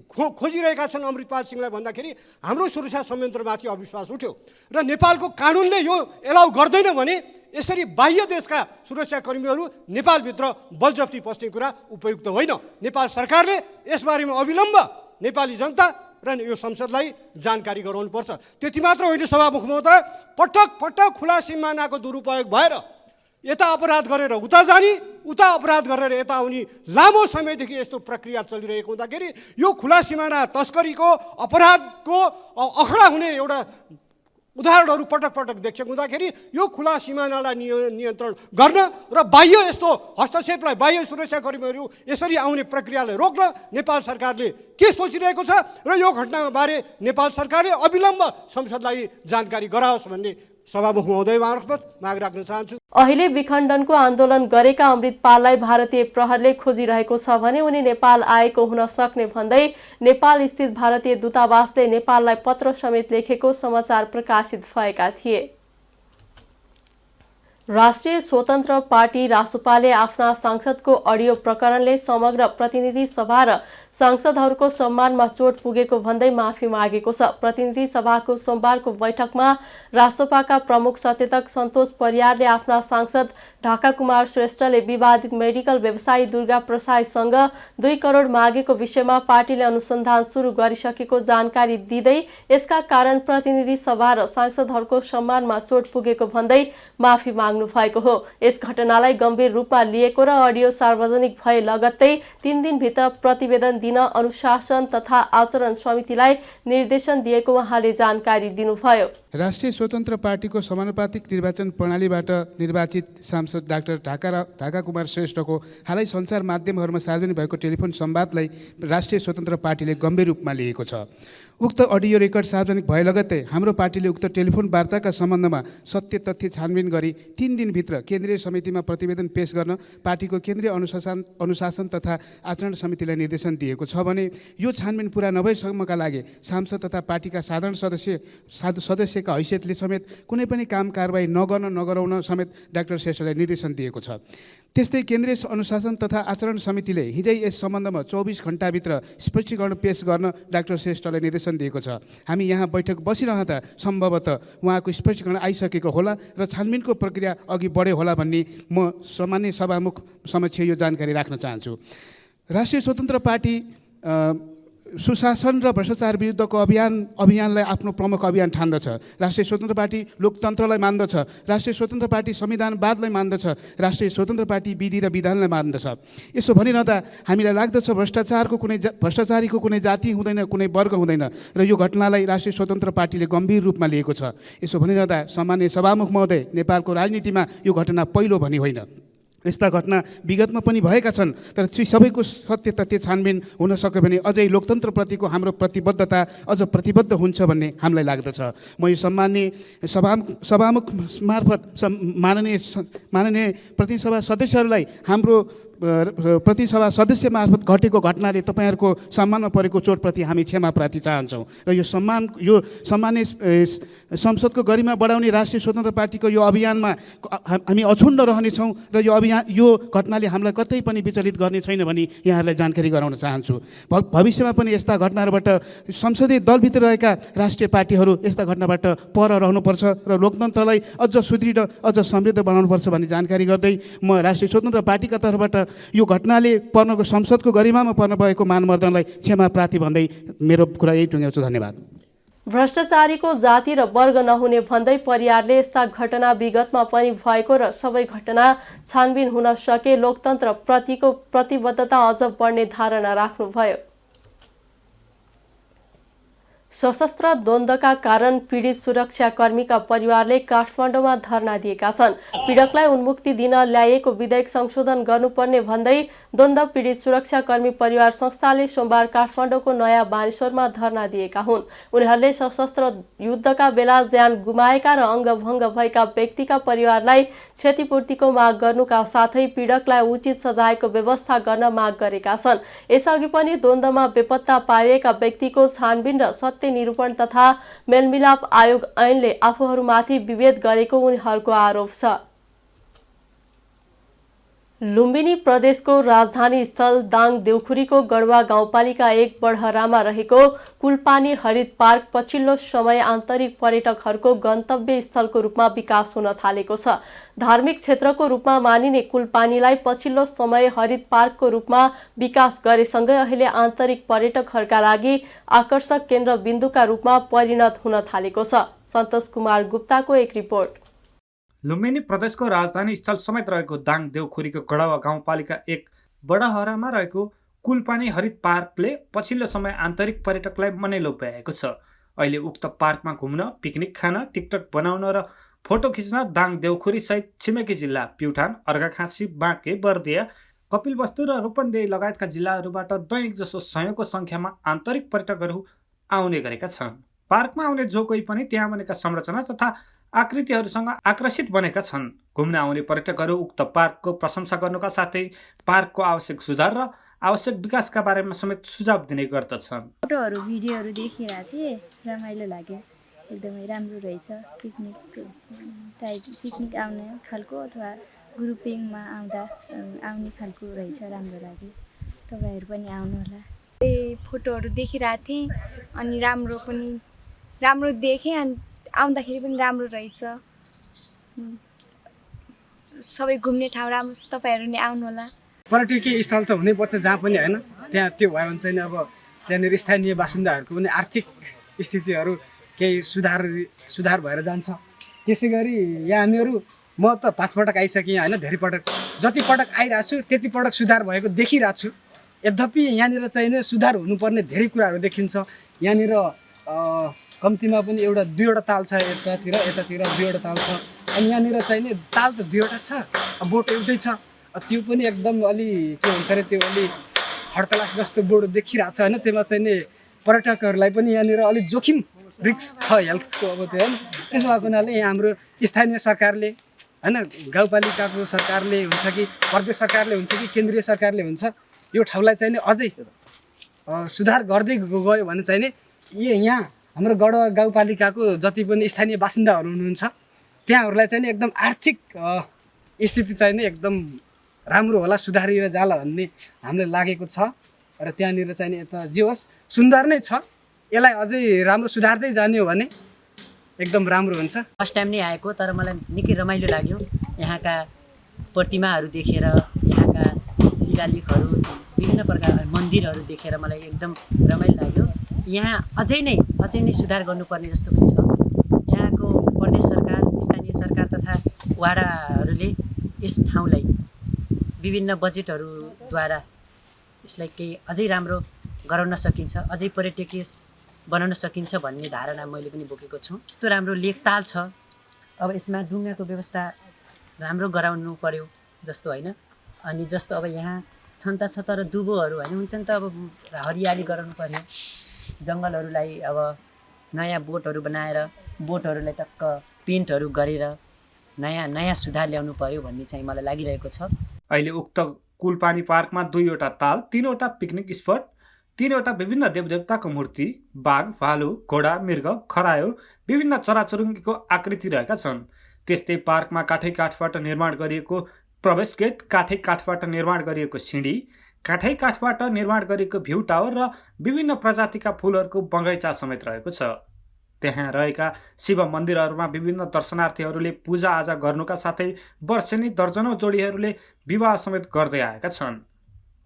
खोजिरहेका छन् अमृतपाल सिंहलाई भन्दाखेरि हाम्रो सुरक्षा संयन्त्रमाथि अविश्वास उठ्यो र नेपालको कानुनले यो एलाउ गर्दैन भने यसरी बाह्य देशका सुरक्षा कर्मीहरू नेपालभित्र बलजफ्ती पस्ने कुरा उपयुक्त होइन। नेपाल सरकारले यसबारेमा अविलम्ब नेपाली जनता र यो संसदलाई जानकारी गराउनुपर्छ। त्यति मात्र होइन सभामुख महोदय, पटक खुला सिमानाको दुरुपयोग भएर यता अपराध गरेर उता जाने, उता अपराध गरेर यता आउने लामो समयदेखि यस्तो प्रक्रिया चलिरहेको हुँदाखेरि यो खुला सिमाना तस्करीको अपराधको अखडा हुने एउटा उदाहरणहरू पटक देखेको हुँदाखेरि यो खुला सिमानालाई नियन्त्रण गर्न र बाह्य यस्तो हस्तक्षेपलाई, बाह्य सुरक्षा कर्मीहरू यसरी आउने प्रक्रियालाई रोक्न नेपाल सरकारले के सोचिरहेको छ र यो घटनाबारे नेपाल सरकारले अविलम्ब संसदलाई जानकारी गराओस् भन्ने सभामुख महोदय मार्फत माग राख्न चाहन्छु। अहिले विखण्डनको आन्दोलन गरेका अमृतपाललाई भारतीय प्रहरले खोजिरहेको छ भने उनी नेपाल आएको हुन सक्ने भन्दै नेपाल स्थित भारतीय दूतावासले नेपाललाई पत्र समेत लेखेको समाचार प्रकाशित भएका थिए। राष्ट्रिय स्वतन्त्र पार्टी रासपाले आफ्ना सांसदको अडियो प्रकरणले समग्र प्रतिनिधि सभा र सांसदहरूको सम्मानमा चोट पुगेको भन्दै माफी मागेको छ। प्रतिनिधि सभाको सोमबारको बैठकमा रासपाका प्रमुख सचेतक सन्तोष परियारले आफ्ना सांसद ढाका कुमार श्रेष्ठले विवादित मेडिकल व्यवसायी दुर्गा प्रसाईसँग 2 करोड मागेको विषयमा पार्टीले अनुसन्धान सुरु गरिसकेको जानकारी दिँदै यसका कारण प्रतिनिधि सभा र सांसदहरूको सम्मानमा चोट पुगेको भन्दै माफी माग्नु भएको हो। यस घटनालाई गम्भीर रूपमा लिएको र अडियो सार्वजनिक भए लगत्तै 3 दिनभित्र प्रतिवेदन दिन अनुशासन तथा आचरण समितिलाई निर्देशन दिएको उहाँले जानकारी दिनुभयो। राष्ट्रिय स्वतन्त्र पार्टीको समानुपातिक निर्वाचन प्रणालीबाट निर्वाचित सांसद डाक्टर ढाका कुमार श्रेष्ठको हालै सञ्चार माध्यमहरूमा सार्वजनिक भएको टेलिफोन संवादलाई राष्ट्रिय स्वतन्त्र पार्टीले गम्भीर रूपमा लिएको छ। उक्त अडियो रेकर्ड सार्वजनिक भए लगत्तै हाम्रो पार्टीले उक्त टेलिफोन वार्ताका सम्बन्धमा सत्य तथ्य छानबिन गरी 3 दिनभित्र केन्द्रीय समितिमा प्रतिवेदन पेश गर्न पार्टीको केन्द्रीय अनुशासन तथा आचरण समितिलाई निर्देशन दिएको छ भने यो छानबिन पुरा नभएसम्मका लागि सांसद तथा पार्टीका साधारण सदस्यका हैसियतले समेत कुनै पनि काम कारबाही नगराउन समेत डाक्टर श्रेष्ठलाई निर्देशन दिएको छ। त्यस्तै केन्द्रीय अनुशासन तथा आचरण समितिले हिजै यस सम्बन्धमा 24 घण्टाभित्र स्पष्टीकरण पेश गर्न डाक्टर श्रेष्ठलाई निर्देशन दिएको छ। हामी यहाँ बैठक बसिरहँदा सम्भवतः उहाँको स्पष्टीकरण आइसकेको होला र छानबिनको प्रक्रिया अघि बढ्यो होला भन्ने म सामान्य सभामुख समक्ष यो जानकारी राख्न चाहन्छु। राष्ट्रिय स्वतन्त्र पार्टी सुशासन र भ्रष्टाचार विरुद्धको अभियानलाई आफ्नो प्रमुख अभियान ठान्दछ। राष्ट्रिय स्वतन्त्र पार्टी लोकतन्त्रलाई मान्दछ। राष्ट्रिय स्वतन्त्र पार्टी संविधानवादलाई मान्दछ। राष्ट्रिय स्वतन्त्र पार्टी विधि र विधानलाई मान्दछ। यसो भनिरहँदा हामीलाई लाग्दछ भ्रष्टाचारीको कुनै जाति हुँदैन, कुनै वर्ग हुँदैन र यो घटनालाई राष्ट्रिय स्वतन्त्र पार्टीले गम्भीर रूपमा लिएको छ। यसो भनिरहँदा सामान्य सभामुख महोदय, नेपालको राजनीतिमा यो घटना पहिलो भनी होइन। यस्ता घटना विगतमा पनि भएका छन्, तर सबैको सत्य तथ्य छानबिन हुन सक्यो भने अझै लोकतन्त्रप्रतिको हाम्रो प्रतिबद्धता अझ प्रतिबद्ध हुन्छ भन्ने हामीलाई लाग्दछ। म यो सम्माननीय सभामुख मार्फत माननीय प्रतिनिधि सभा सदस्यहरूलाई हाम्रो प्रतिनिधि सभा सदस्य मार्फत घटेको घटनाले तपाईँहरूको सम्मानमा परेको चोटप्रति हामी क्षमा प्रार्थी चाहन्छौँ र यो सम्माननीय संसदको गरिमा बढाउने राष्ट्रिय स्वतन्त्र पार्टीको यो अभियानमा हामी अछुण्ड रहनेछौँ र यो घटनाले हामीलाई कतै पनि विचलित गर्ने छैन भनी यहाँहरूलाई जानकारी गराउन चाहन्छु। भविष्यमा पनि यस्ता घटनाहरूबाट संसदीय दलभित्र रहेका राष्ट्रिय पार्टीहरू यस्ता घटनाबाट पर रहनुपर्छ र लोकतन्त्रलाई अझ सुदृढ अझ समृद्ध बनाउनुपर्छ भन्ने जानकारी गर्दै म राष्ट्रिय स्वतन्त्र पार्टीका तर्फबाट यो घटनाले पर्नको संसदको गरिमामा पर्न भएको मानमर्दनलाई क्षमा प्रार्थी भन्दै मेरो कुरा यही टुङ्ग्याउँछु। धन्यवाद। भ्रष्टाचारीको जाति र वर्ग नहुने भन्दै परियारले यस्ता घटना विगतमा पनि भएको र सबै घटना छानबिन हुन सके लोकतन्त्र प्रतिको प्रतिबद्धता अझ बढ्ने धारणा राख्नुभयो। सशस्त्र द्वन्द्वका कारण पीडित सुरक्षाकर्मीका परिवारले काठमाडौँमा धरना दिएका छन्। पीडकलाई उन्मुक्ति दिन ल्याइएको विधेयक संशोधन गर्नुपर्ने भन्दै द्वन्द्व पीडित सुरक्षाकर्मी परिवार संस्थाले सोमबार काठमाडौँको नयाँ बानेश्वरमा धरना दिएका हुन्। उनीहरूले सशस्त्र युद्धका बेला ज्यान गुमाएका र अङ्गभङ्ग भएका व्यक्तिका परिवारलाई क्षतिपूर्तिको माग गर्नुका साथै पीडकलाई उचित सजायको व्यवस्था गर्न माग गरेका छन्। यसअघि पनि द्वन्द्वमा बेपत्ता पारिएका व्यक्तिको छानबिन र सत्य निरूपण तथा मेलमिलाप आयोग ऐनले आफूहरूमाथि विभेद गरेको उनीहरूको आरोप छ। लुम्बिनी प्रदेशको राजधानी स्थल दाङ देउखुरीको गढवा गाउँपालिका 1 बडहरामा रहेको कुलपानी हरित पार्क पछिल्लो समय आन्तरिक पर्यटकहरूको गन्तव्य स्थलको रूपमा विकास हुन थालेको छ। धार्मिक क्षेत्रको रूपमा मानिने कुलपानीलाई पछिल्लो समय हरित पार्कको रूपमा विकास गरेसँगै अहिले आन्तरिक पर्यटकहरूका लागि आकर्षक केन्द्रबिन्दुका रूपमा परिणत हुन थालेको छ। सन्तोष कुमार गुप्ताको एक रिपोर्ट। लुम्बिनी प्रदेशको राजधानी स्थल समेत रहेको दाङ देउखुरीको गढवा गाउँपालिका 1 बडहरामा रहेको कुलपानी हरित पार्कले पछिल्लो समय आन्तरिक पर्यटकलाई मनै लोभ्याएको छ। अहिले उक्त पार्कमा घुम्न, पिकनिक खान, टिकटक बनाउन र फोटो खिच्न दाङ देउखुरी सहित छिमेकी जिल्ला प्युठान, अर्घाखाँची, बाँके, बर्दिया, कपिलवस्तु र रूपन्देही लगायतका जिल्लाहरूबाट दैनिक जसो सयौंको संख्यामा आन्तरिक पर्यटकहरू आउने गरेका छन्। पार्कमा आउने जो कोही पनि त्यहाँ बनेका संरचना तथा आकृतिहरूसँग आकर्षित बनेका छन्। घुम्न आउने पर्यटकहरू उक्त पार्कको प्रशंसा गर्नुका साथै पार्कको आवश्यक सुधार र आवश्यक विकासका बारेमा समेत सुझाव दिने गर्दछन्। फोटोहरू भिडियोहरू देखिरहेको थिएँ, रमाइलो लाग्यो, एकदमै राम्रो रहेछ। पिकनिक आउने खालको अथवा ग्रुपिङमा आउने खालको रहेछ, राम्रो लाग्यो। तपाईँहरू पनि आउनु होला। फोटोहरू देखिरहेको थिएँ अनि राम्रो देखेँ अनि आउँदाखेरि पनि राम्रो रहेछ। सबै घुम्ने ठाउँ राम्रो छ, तपाईँहरू नि आउनु होला। पर्यटकीय स्थल त हुनैपर्छ जहाँ पनि, होइन? त्यहाँ त्यो भयो भने चाहिँ अब त्यहाँनिर स्थानीय बासिन्दाहरूको पनि आर्थिक स्थितिहरू केही सुधार भएर जान्छ। त्यसै गरी यहाँ हामीहरू म त 5 पटक आइसकेँ, होइन? धेरै पटक, जति पटक आइरहेको छु त्यति पटक सुधार भएको देखिरहेको छु। यद्यपि यहाँनिर चाहिँ सुधार हुनुपर्ने धेरै कुराहरू देखिन्छ। यहाँनिर कम्तीमा पनि 2वटा ताल छ, यतातिर 2वटा ताल छ। अनि यहाँनिर चाहिँ नि ताल त 2वटा छ, बोट एउटै छ। त्यो पनि एकदम अलि के भन्छ अरे, त्यो अलि हडतलास जस्तो बोर्ड देखिरहेको छ, होइन? त्यसमा चाहिँ नि पर्यटकहरूलाई पनि यहाँनिर अलिक जोखिम रिस्क छ हेल्थको। अब त्यो होइन, त्यसो भएको हुनाले यहाँ हाम्रो स्थानीय सरकारले, होइन, गाउँपालिकाको सरकारले हुन्छ कि प्रदेश सरकारले हुन्छ कि केन्द्रीय सरकारले हुन्छ, यो ठाउँलाई चाहिँ नि अझै सुधार गर्दै गयो भने चाहिँ नि यहाँ हाम्रो गढवा गाउँपालिकाको जति पनि स्थानीय बासिन्दाहरू हुनुहुन्छ त्यहाँहरूलाई चाहिँ नि एकदम आर्थिक स्थिति चाहिँ नि एकदम राम्रो होला, सुधारिएर जाला भन्ने हामीलाई लागेको छ। र त्यहाँनिर चाहिँ नि यता जे होस् सुन्दर नै छ, यसलाई अझै राम्रो सुधार्दै जाने हो भने एकदम राम्रो हुन्छ। फर्स्ट टाइम नै आएको, तर मलाई निकै रमाइलो लाग्यो। यहाँका प्रतिमाहरू देखेर, यहाँका शिलालेखहरू, विभिन्न प्रकारका मन्दिरहरू देखेर मलाई एकदम रमाइलो लाग्यो। यहाँ अझै नै सुधार गर्नुपर्ने जस्तो पनि छ। यहाँको प्रदेश सरकार, स्थानीय सरकार तथा वाडाहरूले यस ठाउँलाई विभिन्न बजेटहरूद्वारा यसलाई केही अझै राम्रो गराउन सकिन्छ, अझै पर्यटकीय बनाउन सकिन्छ भन्ने धारणा मैले पनि बोकेको छु। यस्तो राम्रो लेखताल छ, अब यसमा ढुङ्गाको व्यवस्था राम्रो गराउनु पर्यो जस्तो, होइन? अनि जस्तो अब यहाँ छन् त छ, तर दुबोहरू होइन हुन्छ नि त, अब हरियाली गराउनु पर्यो। जङ्गलहरूलाई अब नयाँ बोटहरू बनाएर बोटहरूलाई टक्क पेन्टहरू गरेर नयाँ सुधार ल्याउनु पर्यो भन्ने चाहिँ मलाई लागिरहेको छ। अहिले उक्त कुलपानी पार्कमा 2वटा ताल, 3वटा पिकनिक स्पट, 3वटा विभिन्न देवदेवताको मूर्ति, बाघ, भालु, घोडा, मृग, खरायो, विभिन्न चराचुरुङ्गीको आकृति रहेका छन्। त्यस्तै पार्कमा काठबाट निर्माण गरिएको प्रवेश गेट, काठबाट निर्माण गरिएको सिँढी, काठबाट निर्माण गरिएको भ्यू टावर र विभिन्न प्रजातिका फुलहरूको बगैँचा समेत रहेको छ। त्यहाँ रहेका शिव मन्दिरहरूमा विभिन्न दर्शनार्थीहरूले पूजाआजा गर्नुका साथै वर्षेनी दर्जनौं जोडीहरूले विवाह समेत गर्दै आएका छन्।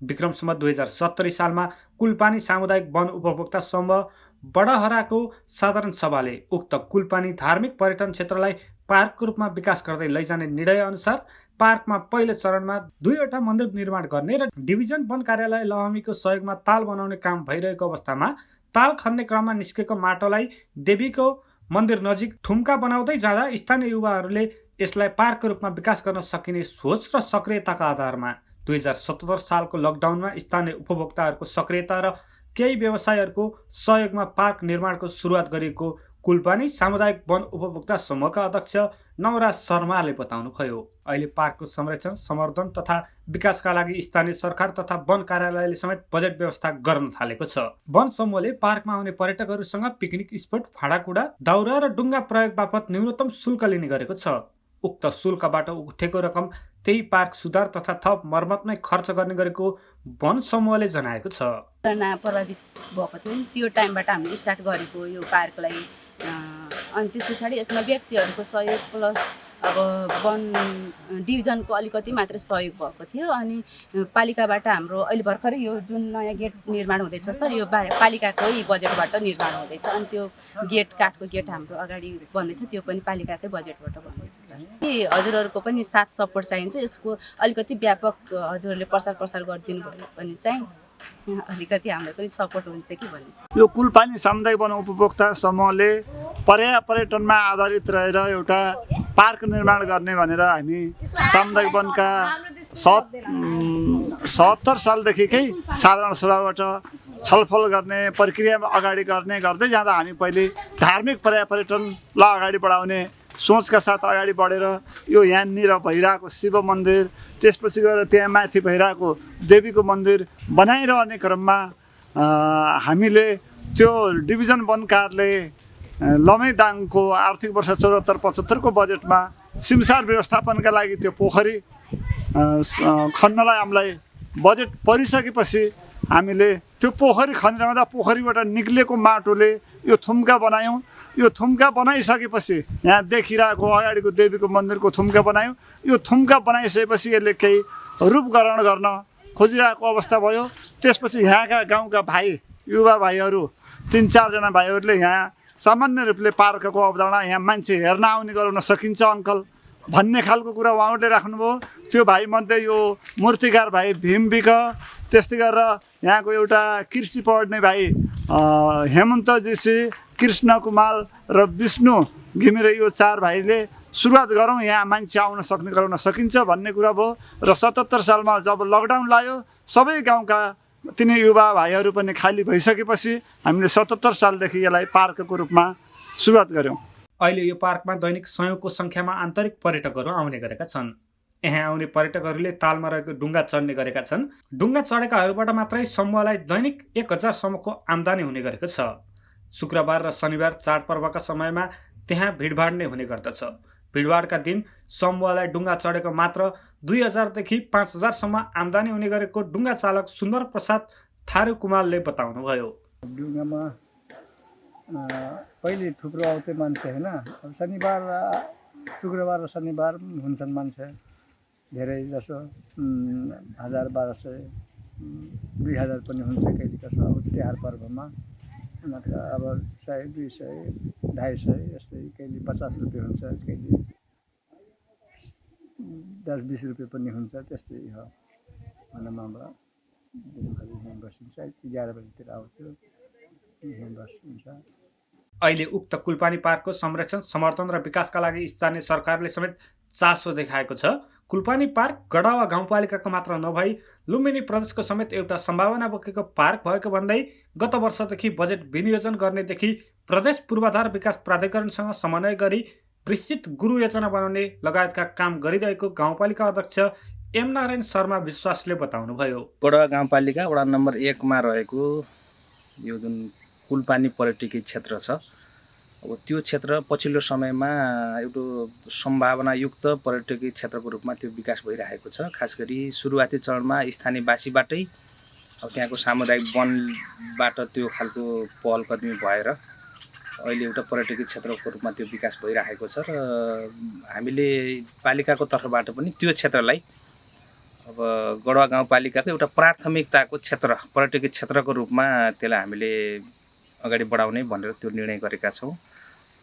विक्रम सम्वत 2070 सालमा कुलपानी सामुदायिक वन उपभोक्ता समूह बडहराको साधारण सभाले उक्त कुलपानी धार्मिक पर्यटन क्षेत्रलाई पार्कको रूपमा विकास गर्दै लैजाने निर्णय अनुसार पार्कमा पहिलो चरणमा 2वटा मन्दिर निर्माण गर्ने र डिभिजन वन कार्यालय लहमीको सहयोगमा ताल बनाउने काम भइरहेको अवस्थामा ताल खन्ने क्रममा निस्केको माटोलाई देवीको मन्दिर नजिक ठुम्का बनाउँदै जाँदा स्थानीय युवाहरूले यसलाई पार्कको रूपमा विकास गर्न सकिने सोच र सक्रियताका आधारमा 2077 सालको लकडाउनमा स्थानीय उपभोक्ताहरूको सक्रियता र केही व्यवसायहरूको सहयोगमा पार्क निर्माणको सुरुवात गरिएको कुलपानी सामुदायिक वन उपभोक्ता समूहका अध्यक्ष नवराज शर्माले बताउनुभयो। अहिले पार्कको संरक्षण, संवर्धन तथा विकासका लागि स्थानीय सरकार तथा वन कार्यालयले समेत बजेट व्यवस्था गर्न थालेको छ। वन समूहले पार्कमा आउने पर्यटकहरूसँग पिकनिक स्पट, भाँडाकुँडा, दाउरा र डुङ्गा प्रयोग बापत न्यूनतम शुल्क लिने गरेको छ। उक्त शुल्कबाट उठेको रकम त्यही पार्क सुधार तथा थप मर्मतमै खर्च गर्ने गरेको वन समूहले जनाएको छ। प्रभावित भएको थियो त्यो टाइमबाट हामीले स्टार्ट गरेको यो पार्कलाई, अनि त्यस पछाडि यसमा व्यक्तिहरूको सहयोग प्लस अब वन डिभिजनको अलिकति मात्र सहयोग भएको थियो। अनि पालिकाबाट हाम्रो अहिले भर्खरै यो जुन नयाँ गेट निर्माण हुँदैछ सर, यो पालिकाकै बजेटबाट निर्माण हुँदैछ। अनि त्यो गेट, काठको गेट हाम्रो अगाडि बन्दैछ, त्यो पनि पालिकाकै बजेटबाट बन्दैछ सर। हजुरहरूको पनि साथ सपोर्ट चाहिन्छ, यसको अलिकति व्यापक हजुरहरूले प्रसार गरिदिनु भयो भने चाहिँ अलिकति हामीलाई पनि सपोर्ट हुन्छ कि भन्ने। यो कुलपानी सामुदायिक वन उपभोक्ता समूहले पर्यटनमा आधारित रहेर एउटा पार्क निर्माण गर्ने भनेर हामी सामुदायिक वनका 77 सालदेखिकै साधारण सभाबाट छलफल गर्ने प्रक्रियामा अगाडि गर्दै जाँदा हामी पहिले धार्मिक पर्यटनलाई अगाडि बढाउने सोचका साथ अगाडि बढेर यो यहाँनिर भइरहेको शिव मन्दिर, त्यसपछि गएर त्यहाँ माथि भइरहेको देवीको मन्दिर बनाइरहने क्रममा हामीले त्यो डिभिजन वन कार्यालय लमैदाङको आर्थिक वर्ष 74-75 को बजेटमा सिमसार व्यवस्थापनका लागि त्यो पोखरी खन्नलाई हामीलाई बजेट परिसकेपछि हामीले त्यो पोखरी खनिरहँदा पोखरीबाट निक्लेको माटोले यो थुम्का बनायौँ। यो थुम्का बनाइसकेपछि यहाँ देखिरहेको अगाडिको देवीको मन्दिरको थुम्का बनायौँ। यो थुम्का बनाइसकेपछि यसले केही रूप ग्रहण गर्न खोजिरहेको अवस्था भयो। त्यसपछि यहाँका गाउँका भाइ, युवा भाइहरू 3-4 जना भाइहरूले यहाँ सामान्य रूपले पार्कको अवधारणा, यहाँ मान्छे हेर्न आउने गराउन सकिन्छ अङ्कल भन्ने खालको कुरा उहाँहरूले राख्नुभयो। त्यो भाइमध्ये यो मूर्तिकार भाइ भीम विक, त्यस्तै गरेर यहाँको एउटा कृषि पढ्ने भाइ हेमन्त जीसी, कृष्ण कुमार र विष्णु घिमिरे, यो 4 भाइले सुरुवात गरौँ यहाँ मान्छे आउन सक्ने गराउन सकिन्छ भन्ने कुरा भयो। र 77 सालमा जब लकडाउन लाग्यो सबै गाउँका तिनी युवा भाइहरू पनि खाली भइसकेपछि हामीले 77 सालदेखि यसलाई पार्कको रूपमा सुरुवात गऱ्यौँ। अहिले यो पार्कमा दैनिक सयौंको सङ्ख्यामा आन्तरिक पर्यटकहरू आउने गरेका छन्। यहाँ आउने पर्यटकहरूले तालमा रहेको डुङ्गा चढ्ने गरेका छन्। डुङ्गा चढेकाहरूबाट मात्रै समूहलाई दैनिक 1000 सम्मको आम्दानी हुने गरेको छ। शुक्रबार र शनिबार चाडपर्वका समयमा त्यहाँ भिडभाड नै हुने गर्दछ। भिडभाडका दिन समूहलाई डुङ्गा चढेको मात्र 2000 देखि 5000 सम्म आम्दानी हुने गरेको डुङ्गा चालक सुन्दर प्रसाद थारू कुमारले बताउनुभयो। डुङ्गामा पहिले थुप्रो आउँथे मान्छे होइन, अब शनिबार, शुक्रबार र शनिबार हुन्छन् मान्छे धेरै जसो 1000-1200, 2000 पनि हुन्छ कहिले कसो। अब तिहार पर्वमा मात्र अब 100, 200, 250 यस्तै, कहिले 50 रुपियाँ हुन्छ, कहिले 10-20 रुपियाँ पनि हुन्छ, त्यस्तै हो। मनमामा दिनभरि यहाँ बसिन्छ, 11 बजीतिर आउँछु, यहाँ बसिन्छ। अहिले उक्त कुलपानी पार्कको संरक्षण, समर्थन र विकासका लागि स्थानीय सरकारले समेत चासो देखाएको छ। कुलपानी पार्क गडावा गाउँपालिकाको मात्र नभई लुम्बिनी प्रदेशको समेत एउटा सम्भावना बोकेको पार्क भएको भन्दै गत वर्षदेखि बजेट विनियोजन गर्नेदेखि प्रदेश पूर्वाधार विकास प्राधिकरणसँग समन्वय गरी विस्तृत गुरु योजना बनाउने लगायतका काम गरिरहेको गाउँपालिका अध्यक्ष एम नारायण शर्मा विश्वासले बताउनुभयो। गडावा गाउँपालिका वडा नम्बर 1 मा रहेको यो जुन कुलपानी पर्यटकीय क्षेत्र छ, अब त्यो क्षेत्र पछिल्लो समयमा एउटा सम्भावनायुक्त पर्यटकीय क्षेत्रको रूपमा त्यो विकास भइरहेको छ। खास गरी सुरुवाती चरणमा स्थानीयवासीबाटै अब त्यहाँको सामुदायिक वनबाट त्यो खालको पहल कदमी भएर अहिले एउटा पर्यटकीय क्षेत्रको रूपमा त्यो विकास भइरहेको छ। र हामीले पालिकाको तर्फबाट पनि त्यो क्षेत्रलाई अब गडावा गाउँपालिकाको एउटा प्राथमिकताको क्षेत्र, पर्यटकीय क्षेत्रको रूपमा त्यसलाई हामीले अगाडि बढाउने भनेर त्यो निर्णय गरेका छौँ।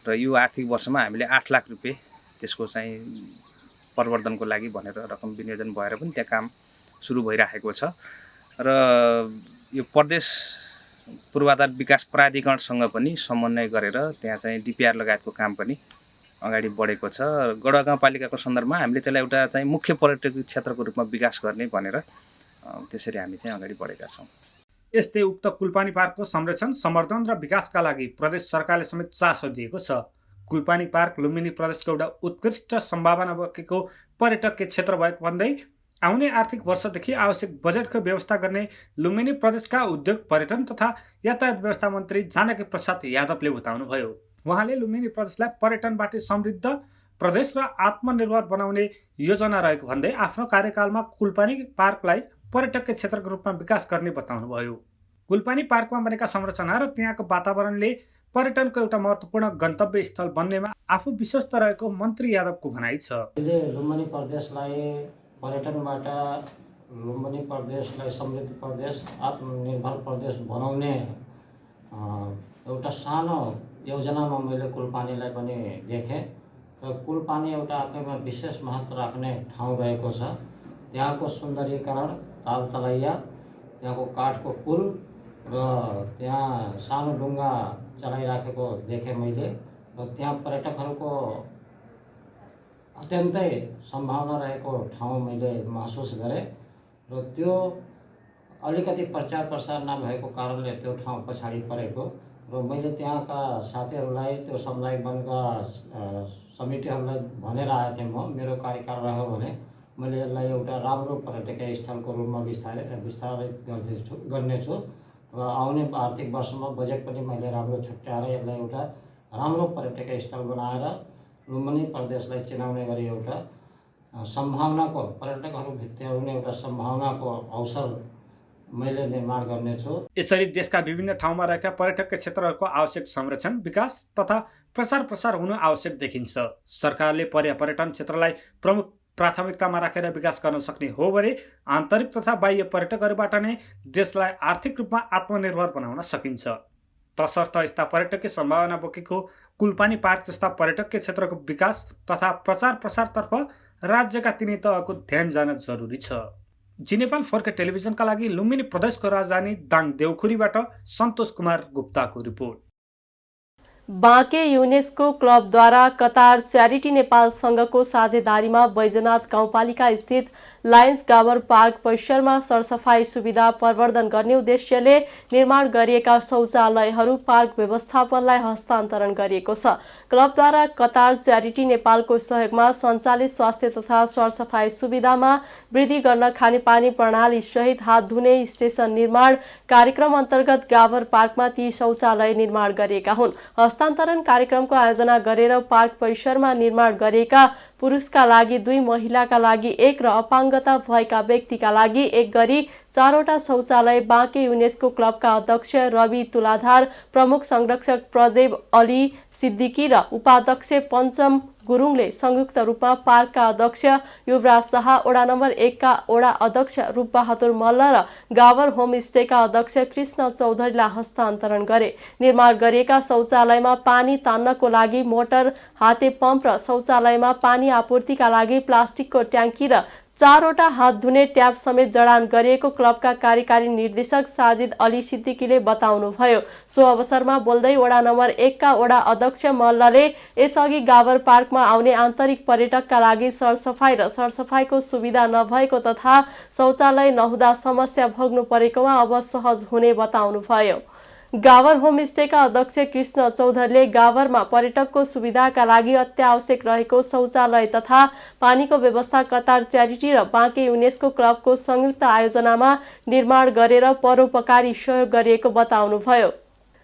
र यो आर्थिक वर्षमा हामीले 8 लाख रुपियाँ त्यसको चाहिँ प्रवर्धनको लागि भनेर रकम विनियोजन भएर पनि त्यहाँ काम सुरु भइरहेको छ। र यो प्रदेश पूर्वाधार विकास प्राधिकरणसँग पनि समन्वय गरेर त्यहाँ चाहिँ डिपिआर लगायतको काम पनि अगाडि बढेको छ। गढुवा गाउँपालिकाको सन्दर्भमा हामीले त्यसलाई एउटा चाहिँ मुख्य पर्यटकीय क्षेत्रको रूपमा विकास गर्ने भनेर त्यसरी हामी चाहिँ अगाडि बढेका छौँ। यस्तै उक्त कुलपानी पार्कको संरक्षण, सम्वर्धन र विकासका लागि प्रदेश सरकारले समेत चासो दिएको छ। कुलपानी पार्क लुम्बिनी प्रदेशको एउटा उत्कृष्ट सम्भावना बोकेको पर्यटकीय क्षेत्र भएको भन्दै आउने आर्थिक वर्षदेखि आवश्यक बजेटको व्यवस्था गर्ने लुम्बिनी प्रदेशका उद्योग, पर्यटन तथा यातायात व्यवस्था मन्त्री जानकी प्रसाद यादवले बताउनुभयो। उहाँले लुम्बिनी प्रदेशलाई पर्यटनबाट समृद्ध प्रदेश र आत्मनिर्भर बनाउने योजना रहेको भन्दै आफ्नो कार्यकालमा कुलपानी पार्कलाई पर्यटकीय क्षेत्रको रूपमा विकास गर्ने बताउनुभयो। कुलपानी पार्कमा बनेका संरचना र त्यहाँको वातावरणले पर्यटनको एउटा महत्त्वपूर्ण गन्तव्य स्थल बन्नेमा आफू विश्वस्त रहेको मन्त्री यादवको भनाइ छ। लुम्बिनी प्रदेशलाई पर्यटनबाट लुम्बिनी प्रदेशलाई समृद्ध प्रदेश, आत्मनिर्भर प्रदेश बनाउने एउटा सानो योजनामा मैले कुलपानीलाई पनि देखेँ र कुलपानी एउटा आफैमा विशेष महत्त्व राख्ने ठाउँ रहेको छ। त्यहाँको सुन्दरीकरण, तालतलैया, त्यहाँको काठको पुल र त्यहाँ सानो डुङ्गा चलाइराखेको देखेँ मैले र त्यहाँ पर्यटकहरूको अत्यन्तै सम्भावना रहेको ठाउँ मैले महसुस गरेँ र त्यो अलिकति प्रचार प्रसार नभएको कारणले त्यो ठाउँ पछाडि परेको र मैले त्यहाँका साथीहरूलाई, त्यो सामुदायिक वनका समितिहरूलाई भनेर आएको थिएँ। म मेरो कार्यकाल रह्यो भने मैले यसलाई एउटा राम्रो पर्यटकीय स्थलको रूपमा विस्तारित गर्नेछु र आउने आर्थिक वर्षमा बजेट पनि मैले राम्रो छुट्याएर यसलाई एउटा राम्रो पर्यटकीय स्थल बनाएर लुम्बिनी प्रदेशलाई चिनाउने गरी एउटा सम्भावनाको, पर्यटकहरू भित्र्याउने एउटा सम्भावनाको अवसर मैले निर्माण गर्नेछु। यसरी देशका विभिन्न ठाउँमा रहेका पर्यटकीय क्षेत्रहरूको आवश्यक संरक्षण, विकास तथा प्रचार प्रसार हुनु आवश्यक देखिन्छ। सरकारले पर्यटन क्षेत्रलाई प्रमुख प्राथमिकतामा राखेर विकास गर्न सक्ने हो भने आन्तरिक तथा बाह्य पर्यटकहरूबाट नै देशलाई आर्थिक रूपमा आत्मनिर्भर बनाउन सकिन्छ। तसर्थ यस्ता पर्यटकीय सम्भावना बोकेको कुलपानी पार्क जस्ता पर्यटकीय क्षेत्रको विकास तथा प्रचार प्रसारतर्फ राज्यका तिनै तहको ध्यान जान जरुरी छ। जी नेपाल 4K टेलिभिजनका लागि लुम्बिनी प्रदेशको राजधानी दाङ देउखुरीबाट सन्तोष कुमार गुप्ताको रिपोर्ट। बाँके युनेस्को क्लबद्वारा कतार च्यारिटी नेपाल संघको साझेदारीमा बैजनाथ गाउँपालिका स्थित लायन्स गावर पार्क परिसरमा सरसफाई सुविधा प्रवर्धन गर्ने उद्देश्यले निर्माण गरिएका शौचालयहरू पार्क व्यवस्थापनलाई हस्तान्तरण गरिएको छ। क्लबद्वारा कतार च्यारिटी नेपालको सहयोगमा सञ्चालित स्वास्थ्य तथा सरसफाई सुविधामा वृद्धि गर्न खानेपानी प्रणाली सहित हात धुने स्टेसन निर्माण कार्यक्रम अन्तर्गत गावर पार्कमा ती शौचालय निर्माण गरिएका हुन्। हस्तान्तरण कार्यक्रमको आयोजना गरेर पार्क परिसरमा निर्माण गरिएका पुरुषका लागि 2, महिलाका लागि 1 र अपाङ्गता भएका व्यक्तिका लागि 1 गरी 4वटा शौचालय बाँके युनेस्को क्लबका अध्यक्ष रवि तुलाधार, प्रमुख संरक्षक प्रजेब अली सिद्दिकी र उपाध्यक्ष पञ्चम गुरुङले संयुक्त रूपमा पार्कका अध्यक्ष युवराज शाह, वडा नम्बर 1 का वडा अध्यक्ष रूपबहादुर मल्ल र गावर होमस्टेका अध्यक्ष कृष्ण चौधरीलाई हस्तान्तरण गरे। निर्माण गरिएका शौचालयमा पानी तान्नको लागि मोटर, हाते पम्प र शौचालयमा पानी आपूर्तिका लागि प्लास्टिकको ट्याङ्की र 4वटा हात धुने ट्याप समेत जडान गरिएको क्लबका कार्यकारी निर्देशक साजिद अली सिद्दिकीले बताउनुभयो। सो अवसरमा बोल्दै वडा नम्बर 1 का वडा अध्यक्ष मल्लले यसअघि गावर पार्कमा आउने आन्तरिक पर्यटकका लागि सरसफाई र सरसफाईको सुविधा नभएको तथा शौचालय नहुँदा समस्या भोग्नु परेकोमा अब सहज हुने बताउनुभयो। गावर होमस्टेका अध्यक्ष कृष्ण चौधरीले गावरमा पर्यटकको सुविधाका लागि अत्यावश्यक रहेको शौचालय तथा पानीको व्यवस्था कतार च्यारिटी र बाँके युनेस्को क्लबको संयुक्त आयोजनामा निर्माण गरेर परोपकारी सहयोग गरिएको बताउनुभयो।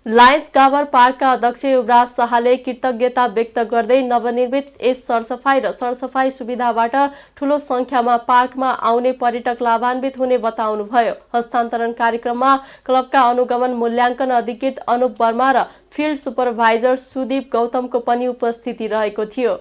लायन्स गावर पार्कका अध्यक्ष युवराज शाहले कृतज्ञता व्यक्त गर्दै नवनिर्मित यस सरसफाई र सरसफाई सुविधाबाट ठूलो संख्यामा पार्कमा आउने पर्यटक लाभान्वित हुने बताउनुभयो। हस्तान्तरण कार्यक्रममा क्लबका अनुगमन मूल्याङ्कन अधिकृत अनुप वर्मा र फिल्ड सुपरभाइजर सुदीप गौतमको पनि उपस्थिति रहेको थियो।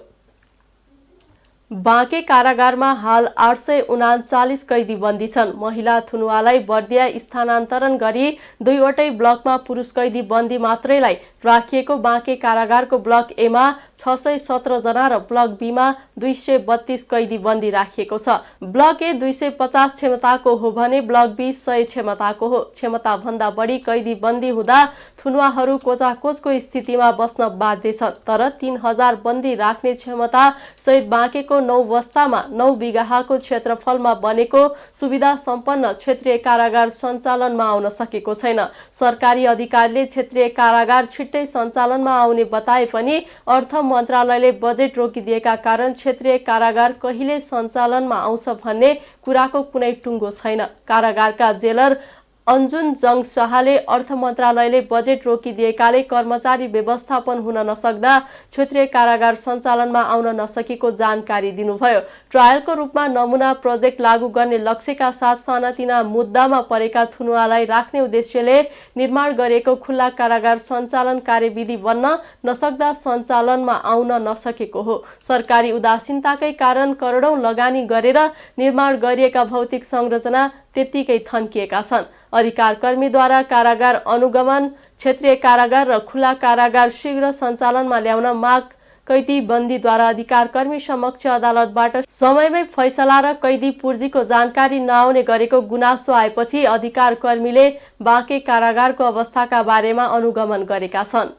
बाँके कारागारमा हाल 839 कैदी बन्दी छन्। महिला थुनुवालाई बर्दिया स्थानान्तरण गरी 2वटै ब्लकमा पुरुष कैदी बन्दी मात्रैलाई राखिएको बाँके कारागारको ब्लक ए मा 617 जना र ब्लक बी मा 232 कैदी बन्दी राखिएको छ। ब्लक ए 250 क्षमताको हो भने ब्लक बी 100 क्षमताको हो। क्षमता भन्दा बढी कैदी बन्दी हुँदा थुनुवाहरू कोचाकोचको स्थितिमा बस्न बाध्य छन्। तर 3000 बन्दी राख्ने क्षमता सहित बाँकेको 9 बस्तामा 9 बिघाको क्षेत्रफलमा बनेको सुविधा सम्पन्न क्षेत्रीय कारागार सञ्चालनमा आउन सकेको छैन। सरकारी अधिकारीले क्षेत्रीय कारागार छिट्टै सञ्चालनमा आउने बताए पनि अर्थ मन्त्रालयले बजेट रोकिदिएका कारण क्षेत्रीय कारागार कहिले सञ्चालनमा आउँछ भन्ने कुराको कुनै टुङ्गो छैन। कारागारका जेलर अन्जुन जङ शाहले अर्थ मन्त्रालयले बजेट रोकिदिएकाले कर्मचारी व्यवस्थापन हुन नसक्दा क्षेत्रीय कारागार सञ्चालनमा आउन नसकेको जानकारी दिनुभयो। ट्रायलको रूपमा नमुना प्रोजेक्ट लागू गर्ने लक्ष्यका साथ सानातिना मुद्दामा परेका थुनुवालाई राख्ने उद्देश्यले निर्माण गरिएको खुल्ला कारागार सञ्चालन कार्यविधि बन्न नसक्दा सञ्चालनमा आउन नसकेको हो। सरकारी उदासीनताकै कारण करोडौं लगानी गरेर निर्माण गरिएका भौतिक संरचना त्यत्तिकै थन्किएका छन्। अधिकारकर्मीद्वारा कारागार अनुगमन, क्षेत्रीय कारागार र खुला कारागार शीघ्र सञ्चालनमा ल्याउन माग कैदी बन्दीद्वारा अधिकारकर्मी समक्ष अदालतबाट समयमै फैसला र कैदी पूर्जीको जानकारी नआउने गरेको गुनासो आएपछि अधिकारकर्मीले बाँके कारागारको अवस्थाका बारेमा अनुगमन गरेका छन्।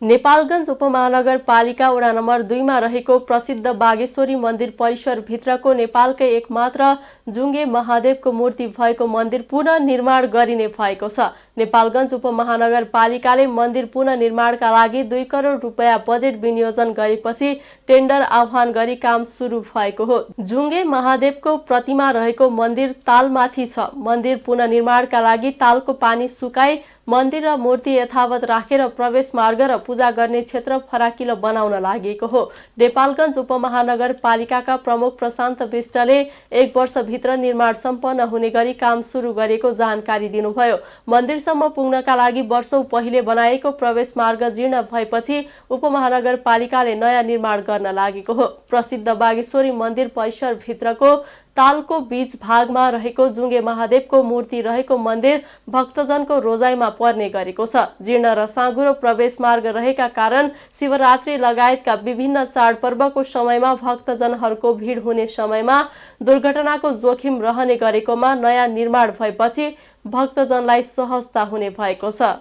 नेपालगञ्ज उपमहानगरपालिका वडा नम्बर 2 मा रहेको प्रसिद्ध बागेश्वरी मन्दिर परिसर भित्रको नेपालकै एकमात्र जुङ्गे महादेवको मूर्ति भएको मन्दिर पुनः निर्माण गरिने भएको छ। नेपालगञ्ज उपमहानगरपालिकाले मन्दिर पुनः निर्माणका लागि 2 करोड रुपैयाँ बजेट विनियोजन गरेपछि टेन्डर आह्वान गरी काम सुरु भएको हो। जुङ्गे महादेवको प्रतिमा रहेको मन्दिर तालमाथि छ। मन्दिर पुनः निर्माणका लागि तालको पानी सुकाई मन्दिर र मूर्ति यथावत राखेर प्रवेश मार्ग र पूजा गर्ने क्षेत्र फराकिलो बनाउन लागेको हो। नेपालगञ्ज उपमहानगरपालिकाका प्रमुख प्रशान्त विष्टले 1 वर्षभित्र निर्माण सम्पन्न हुने गरी काम सुरु गरेको जानकारी दिनुभयो। मन्दिरसम्म पुग्नका लागि वर्षौं पहिले बनाएको प्रवेश मार्ग जीर्ण भएपछि उपमहानगरपालिकाले नयाँ निर्माण गर्न लागेको हो। प्रसिद्ध बागेश्वरी मन्दिर परिसर भित्रको तालको बीच भागमा रहेको जुङ्गे महादेवको मूर्ति रहेको मन्दिर भक्तजनको रोजाइमा पर्ने गरेको छ। जीर्ण र साँघुरो प्रवेश मार्ग रहेका कारण शिवरात्रि लगायतका विभिन्न चाडपर्वको समयमा भक्तजनहरूको भिड हुने समयमा दुर्घटनाको जोखिम रहने गरेकोमा नयाँ निर्माण भएपछि भक्तजनलाई सहजता हुने भएको छ।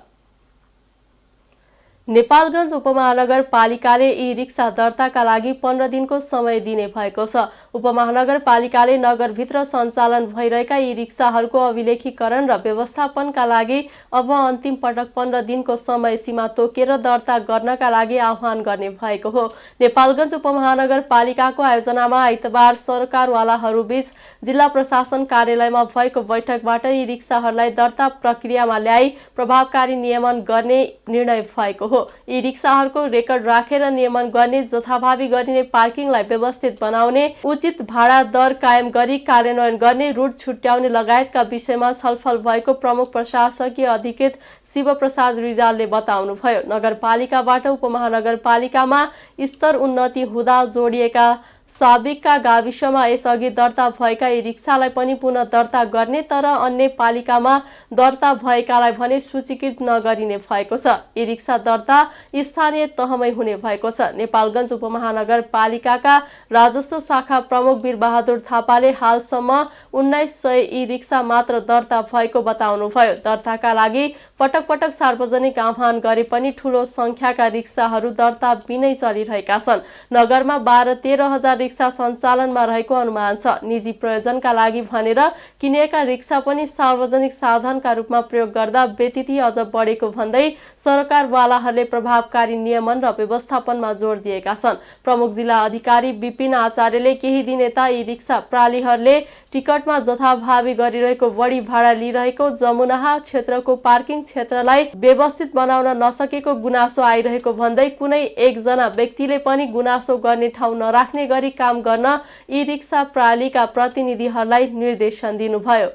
नेपालगञ्ज उपमहानगरपालिकाले ई-रिक्सा दर्ताका लागि 15 दिनको समय दिने भएको छ। उपमहानगरपालिकाले नगरभित्र सञ्चालन भइरहेका ई-रिक्साहरूको अभिलेखीकरण र व्यवस्थापनका लागि अब अन्तिम पटक 15 दिनको समय सीमा तोकेर दर्ता गर्नका लागि आह्वान गर्ने भएको हो। नेपालगञ्ज उपमहानगरपालिकाको आयोजनामा आइतबार सरकारवालाहरूबीच जिल्ला प्रशासन कार्यालयमा भएको बैठकबाट ई-रिक्साहरूलाई दर्ता प्रक्रियामा ल्याई प्रभावकारी नियमन गर्ने निर्णय भएको हो। ई-रिक्साहरूको रेकर्ड राखेर नियमन गर्ने, जथाभावी गरिने, पार्किङलाई व्यवस्थित बनाउने, उचित भाडा दर कायम गरी कार्यान्वयन गर्ने, रुट छुट्याउने लगायतका विषयमा छलफल भएको प्रमुख प्रशासकीय अधिकृत शिवप्रसाद रिजालले बताउनुभयो। नगरपालिकाबाट उपमहानगरपालिकामा स्तर उन्नति हुँदा जोडिएका साबिकका गाविसमा यसअघि दर्ता भएका ई-रिक्सालाई पनि पुनः दर्ता गर्ने, तर अन्य पालिकामा दर्ता भएकालाई भने सूचीकृत नगरिने भएको छ। ई-रिक्सा दर्ता स्थानीय तहमै हुने भएको छ। नेपालगञ्ज उपमहानगरपालिकाका राजस्व शाखा प्रमुख वीरबहादुर थापाले हालसम्म 1900 ई-रिक्सा मात्र दर्ता भएको बताउनुभयो। दर्ताका लागि पटक पटक सार्वजनिक आह्वान गरे पनि ठूलो संख्याका रिक्साहरू दर्ता बिनै चलिरहेका छन्। नगरमा 12-13 हजार रिक्सा सञ्चालनमा रहेको अनुमान छ। निजी प्रयोजनका लागि भनेर किनिएका रिक्सा पनि सार्वजनिक साधनका रूपमा प्रयोग गर्दा व्यतिथि अझ बढेको भन्दै सरकारवालाहरूले प्रभावकारी नियमन र व्यवस्थापनमा जोड दिएका छन्। प्रमुख जिल्ला अधिकारी विपिन आचार्यले केही दिन यता ई-रिक्सा प्रालीहरूले टिकटमा जथाभावी गरिरहेको बढी भाडा लिइरहेको, जमुनाहा क्षेत्रको पार्किङ क्षेत्रलाई व्यवस्थित बनाउन नसकेको गुनासो आइरहेको भन्दै कुनै एकजना व्यक्तिले पनि गुनासो गर्ने ठाउँ नराख्ने गरी काम गर्न ई-रिक्सा प्रणालीका प्रतिनिधिहरूलाई निर्देशन दिनुभयो।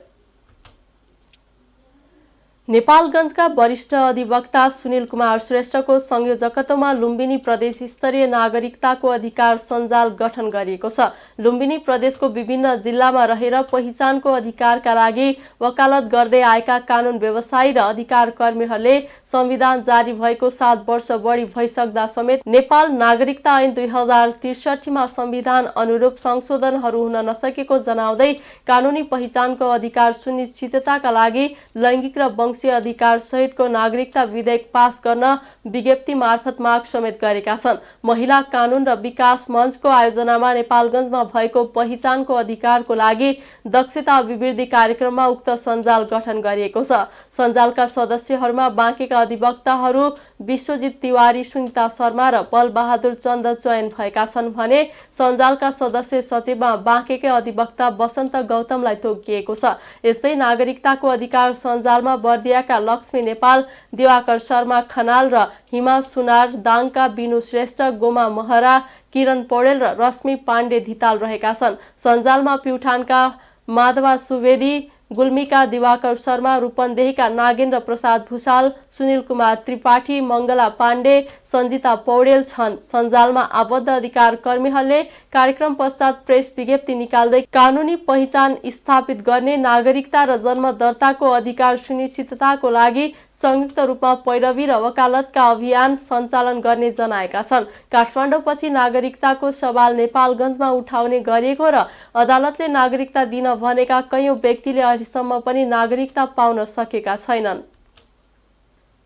नेपालगञ्जका वरिष्ठ अधिवक्ता सुनिल कुमार श्रेष्ठको संयोजकत्वमा लुम्बिनी प्रदेश स्तरीय नागरिकताको अधिकार सञ्जाल गठन गरिएको छ। लुम्बिनी प्रदेशको विभिन्न जिल्लामा रहेर पहिचानको अधिकारका लागि वकालत गर्दै आएका कानुन व्यवसायी र अधिकार कर्मीहरूले संविधान जारी भएको 7 वर्ष बढी भइसक्दा समेत नेपाल नागरिकता ऐन 2063मा संविधान अनुरूप संशोधनहरू हुन नसकेको जनाउँदै कानुनी पहिचानको अधिकार सुनिश्चितताका लागि लैङ्गिक र वंशीय अधिकार सहितको नागरिकता विधेयक पास गर्न विज्ञप्ति मार्फत माग समेत गरेका छन्। महिला कानुन र विकास मञ्चको आयोजनामा नेपालगञ्जमा भएको पहिचानको अधिकारको लागि दक्षता अभिवृद्धि कार्यक्रममा उक्त सञ्जाल गठन गरिएको छ। सञ्जालका सदस्यहरूमा बाँकेका अधिवक्ताहरू विश्वजित तिवारी, सुनिता शर्मा र बलबहादुर चन्द चयन भएका छन् भने सञ्जालका सदस्य सचिवमा बाँकेकै अधिवक्ता वसन्त गौतमलाई तोकिएको छ। यस्तै नागरिकताको अधिकार सञ्जालमा बर्दियाका लक्ष्मी नेपाल, दिवाकर शर्मा खनाल र हिमा सुनार, दाङका बिनु श्रेष्ठ, गोमा महरा, किरण पौडेल र रश्मि पाण्डे धिताल रहेका छन्। सञ्जालमा प्युठानका माधवा सुवेदी, गुल्मीका दिवाकर शर्मा, रूपन्देहीका नागेन्द्र प्रसाद भूषाल, सुनिल कुमार त्रिपाठी, मङ्गला पाण्डे, सञ्जिता पौडेल छन्। सञ्जालमा आबद्ध अधिकार कर्मीहरूले कार्यक्रम पश्चात प्रेस विज्ञप्ति निकाल्दै कानुनी पहिचान स्थापित गर्ने, नागरिकता र जन्म दर्ताको अधिकार सुनिश्चितताको लागि संयुक्त रूपमा पैरवी र वकालतका अभियान सञ्चालन गर्ने जनाएका छन्। काठमाडौँपछि नागरिकताको सवाल नेपालगञ्जमा उठाउने गरिएको र अदालतले नागरिकता दिन भनेका कैयौं व्यक्तिले अहिलेसम्म पनि नागरिकता पाउन सकेका छैनन्।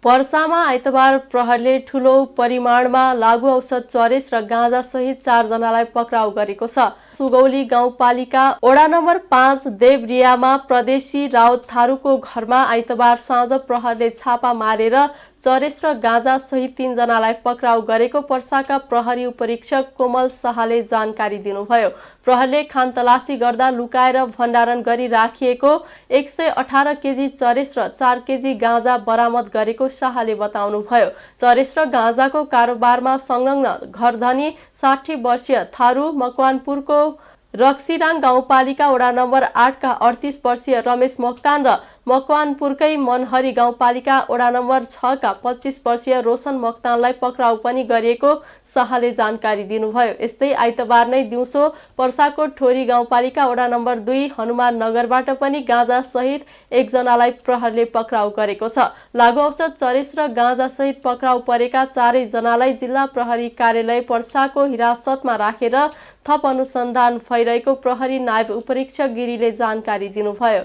पर्सामा आइतबार प्रहरीले ठूलो परिमाणमा लागू औषध चरेस र गाँजा सहित 4 जनालाई पक्राउ गरेको छ। सुगौली गाउँपालिका वडा नम्बर 5 देवरियामा प्रदेशी राउत थारूको घरमा आइतबार साँझ प्रहरीले छापा मारेर चरेस र गाँजा सहित 3 जनालाई पक्राउ गरेको पर्साका प्रहरी उपरीक्षक कोमल शाहले जानकारी दिनुभयो। प्रहरीले खानतलासी गर्दा लुकाएर भण्डारण गरी राखिएको 118 केजी चरेस र 4 केजी गाँजा बरामद गरेको शाहले बताउनुभयो। चरेस र गाँजाको कारोबारमा संलग्न घरधनी 60 वर्षीय थारू मकवानपुरको रक्सीराङ गाउँपालिका वडा नम्बर 8 का 38 वर्षीय रमेश मोक्तान र मकवानपुरकै मनहरी गाउँपालिका वडा नम्बर 6 का 25 वर्षीय रोशन मोक्तानलाई पक्राउ पनि गरिएको शाहले जानकारी दिनुभयो। यस्तै आइतबार नै दिउँसो पर्साको ठोरी गाउँपालिका वडा नम्बर 2 हनुमान नगरबाट पनि गाँजा सहित 1 जनालाई प्रहरीले पक्राउ गरेको छ। लागू औषध चरेस र गाँजा सहित पक्राउ परेका 4 जनालाई जिल्ला प्रहरी कार्यालय पर्साको हिरासतमा राखेर थप अनुसन्धान भइरहेको प्रहरी नायब उपरीक्षक गिरीले जानकारी दिनुभयो।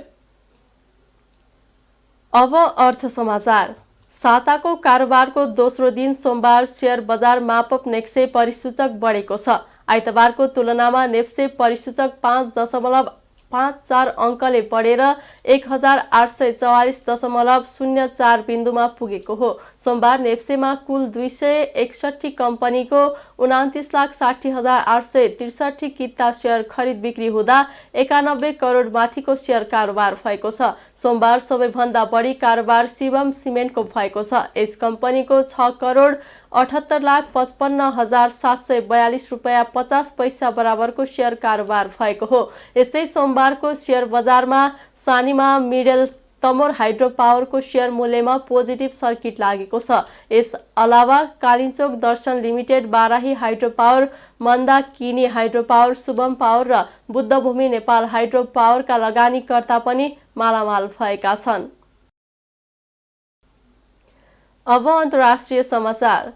अब अर्थ समाचार। साताको कारोबारको दोस्रो दिन सोमबार शेयर बजार मापक नेक्से परिसूचक बढेको छ। आइतबारको तुलनामा नेप्से परिसूचक 5.54 अङ्कले बढेर 1844.04 बिन्दुमा पुगेको हो। सोमबार नेप्सेमा कुल 261 कम्पनीको 29,60,863 किता शेयर खरिद बिक्री हुँदा 91 करोड माथिको शेयर कारोबार भएको छ। सोमबार सबैभन्दा बढी कारोबार शिवम सिमेन्टको भएको छ। यस कम्पनीको 6 करोड 78,55,742 रुपैयाँ 50 पैसा बराबरको शेयर कारोबार भएको हो। यस्तै सोमबारको शेयर बजारमा Sanima middle Tamor hydro पावरको share मूल्यमा पोजिटिभ सर्किट लागेको छ। यस अलावा कालिचोक दर्शन लिमिटेड, बाराही हाइड्रो पावर, मन्दा किनी हाइड्रो पावर, शुभम पावर र बुद्धभूमि नेपाल हाइड्रो पावरका लगानीकर्ता पनि मालामाल भएका छन्। अब अन्तर्राष्ट्रिय समाचार।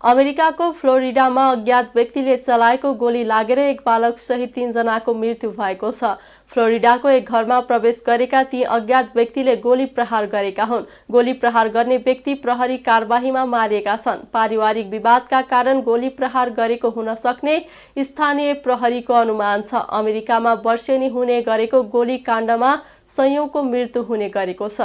अमेरिकाको फ्लोरिडामा अज्ञात व्यक्तिले चलाएको गोली लागेर 1 बालक सहित 3 जनाको मृत्यु भएको छ। फ्लोरिडाको एक घरमा प्रवेश गरेका ती अज्ञात व्यक्तिले गोली प्रहार गरेका हुन्। गोली प्रहार गर्ने व्यक्ति प्रहरी कारबाहीमा मारिएका छन्। पारिवारिक विवादका कारण गोली प्रहार गरेको हुन सक्ने स्थानीय प्रहरीको अनुमान छ। अमेरिकामा वर्षेनी हुने गरेको गोली काण्डमा सयौंको मृत्यु हुने गरेको छ।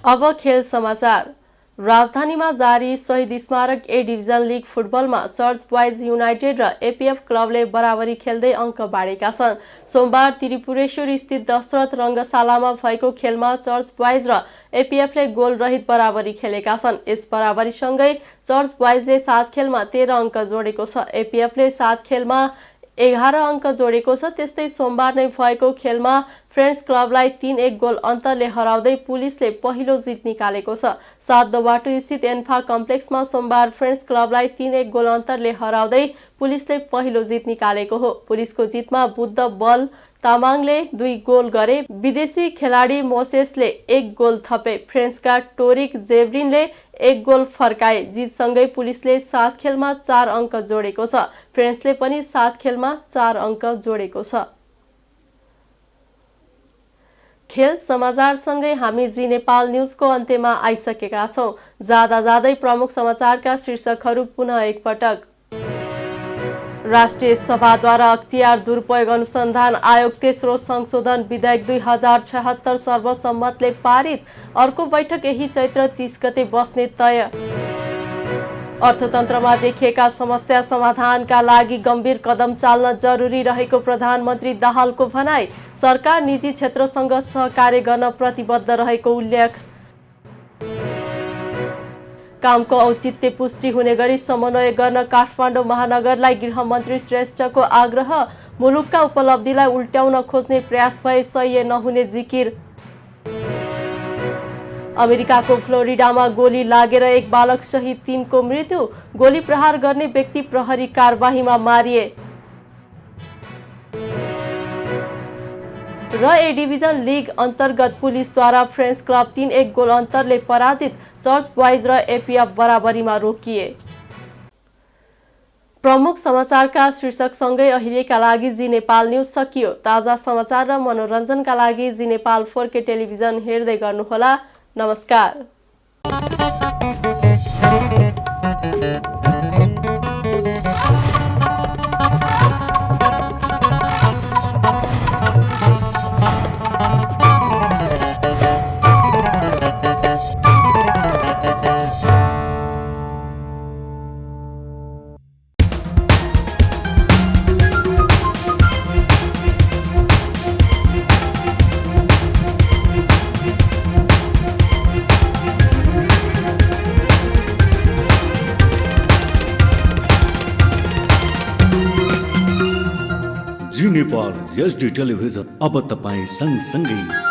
अब खेल समाचार। राजधानीमा जारी शहीद स्मारक ए डिभिजन लिग फुटबलमा चर्च बोइज युनाइटेड र एपीएफ क्लबले बराबरी खेल्दै अङ्क बाँडेका छन्। सोमबार त्रिपुरेश्वर स्थित दशरथ रङ्गशालामा भएको खेलमा चर्च बोइज र एपीएफले गोल रहित बराबरी खेलेका छन्। यस बराबरीसँगै चर्च बोइजले 7 खेलमा 13 अङ्क जोडेको छ। एपीएफले 7 खेलमा 11 अङ्क जोडेको छ। त्यस्तै सोमबार नै भएको खेलमा फ्रेन्ड्स क्लबलाई 3-1 गोल अन्तरले हराउँदै पुलिसले पहिलो जित निकालेको छ। 7 बाटो स्थित एन्फा कम्प्लेक्समा सोमबार फ्रेन्ड्स क्लबलाई 3-1 गोल अन्तरले हराउँदै पुलिसले पहिलो जित निकालेको हो। पुलिसको जितमा बुद्ध बल तामाङले 2 गोल गरे। विदेशी खेलाडी मोसेसले 1 गोल थपे। फ्रेन्ड्सका टोरिक जेब्रिनले 1 गोल फर्काए। जितसँगै पुलिसले 7 खेलमा 4 अङ्क जोडेको छ। फ्रेन्ड्सले पनि 7 खेलमा 4 अङ्क जोडेको छ। खेल समाचारसँगै हामी जी नेपाल न्युजको अन्त्यमा आइसकेका छौँ। जाँदै प्रमुख समाचारका शीर्षकहरू पुनः एकपटक। राष्ट्रिय सभाद्वारा अख्तियार दुरुपयोग अनुसन्धान आयोग तेस्रो संशोधन विधेयक 2076 सर्वसम्मतले पारित। अर्को बैठक यही चैत्र 30 गते बस्ने तय। अर्थतन्त्रमा देखिएका समस्या समाधानका लागि गम्भीर कदम चाल्न जरुरी रहेको प्रधानमन्त्री दाहालको भनाई। सरकार निजी क्षेत्रसँग सहकार्य गर्न प्रतिबद्ध रहेको उल्लेख। कामको औचित्य पुष्टि हुने गरी समन्वय गर्न काठमाडौँ महानगरलाई गृहमन्त्री श्रेष्ठको आग्रह। मुलुकका उपलब्धिलाई उल्ट्याउन खोज्ने प्रयास भए सह्य नहुने जिकिर। अमेरिकाको फ्लोरिडामा गोली लागेर 1 बालक सहित 3 को मृत्यु। गोली प्रहार गर्ने व्यक्ति प्रहरी कारबाहीमा मारिए। र ए डिभिजन लिग अन्तर्गत पुलिसद्वारा फ्रेन्ड्स क्लब 3-1 गोल अन्तरले पराजित। चर्च बोइज र एपिएफ बराबरीमा रोकिए। प्रमुख समाचारका शीर्षकसँगै अहिलेका लागि जी नेपाल न्युज सकियो। ताजा समाचार र मनोरञ्जनका लागि जी नेपाल 4K टेलिभिजन हेर्दै गर्नुहोला। नमस्कार। जी नेपाल HD टेलिभिजन अब तपाईँ सँगसँगै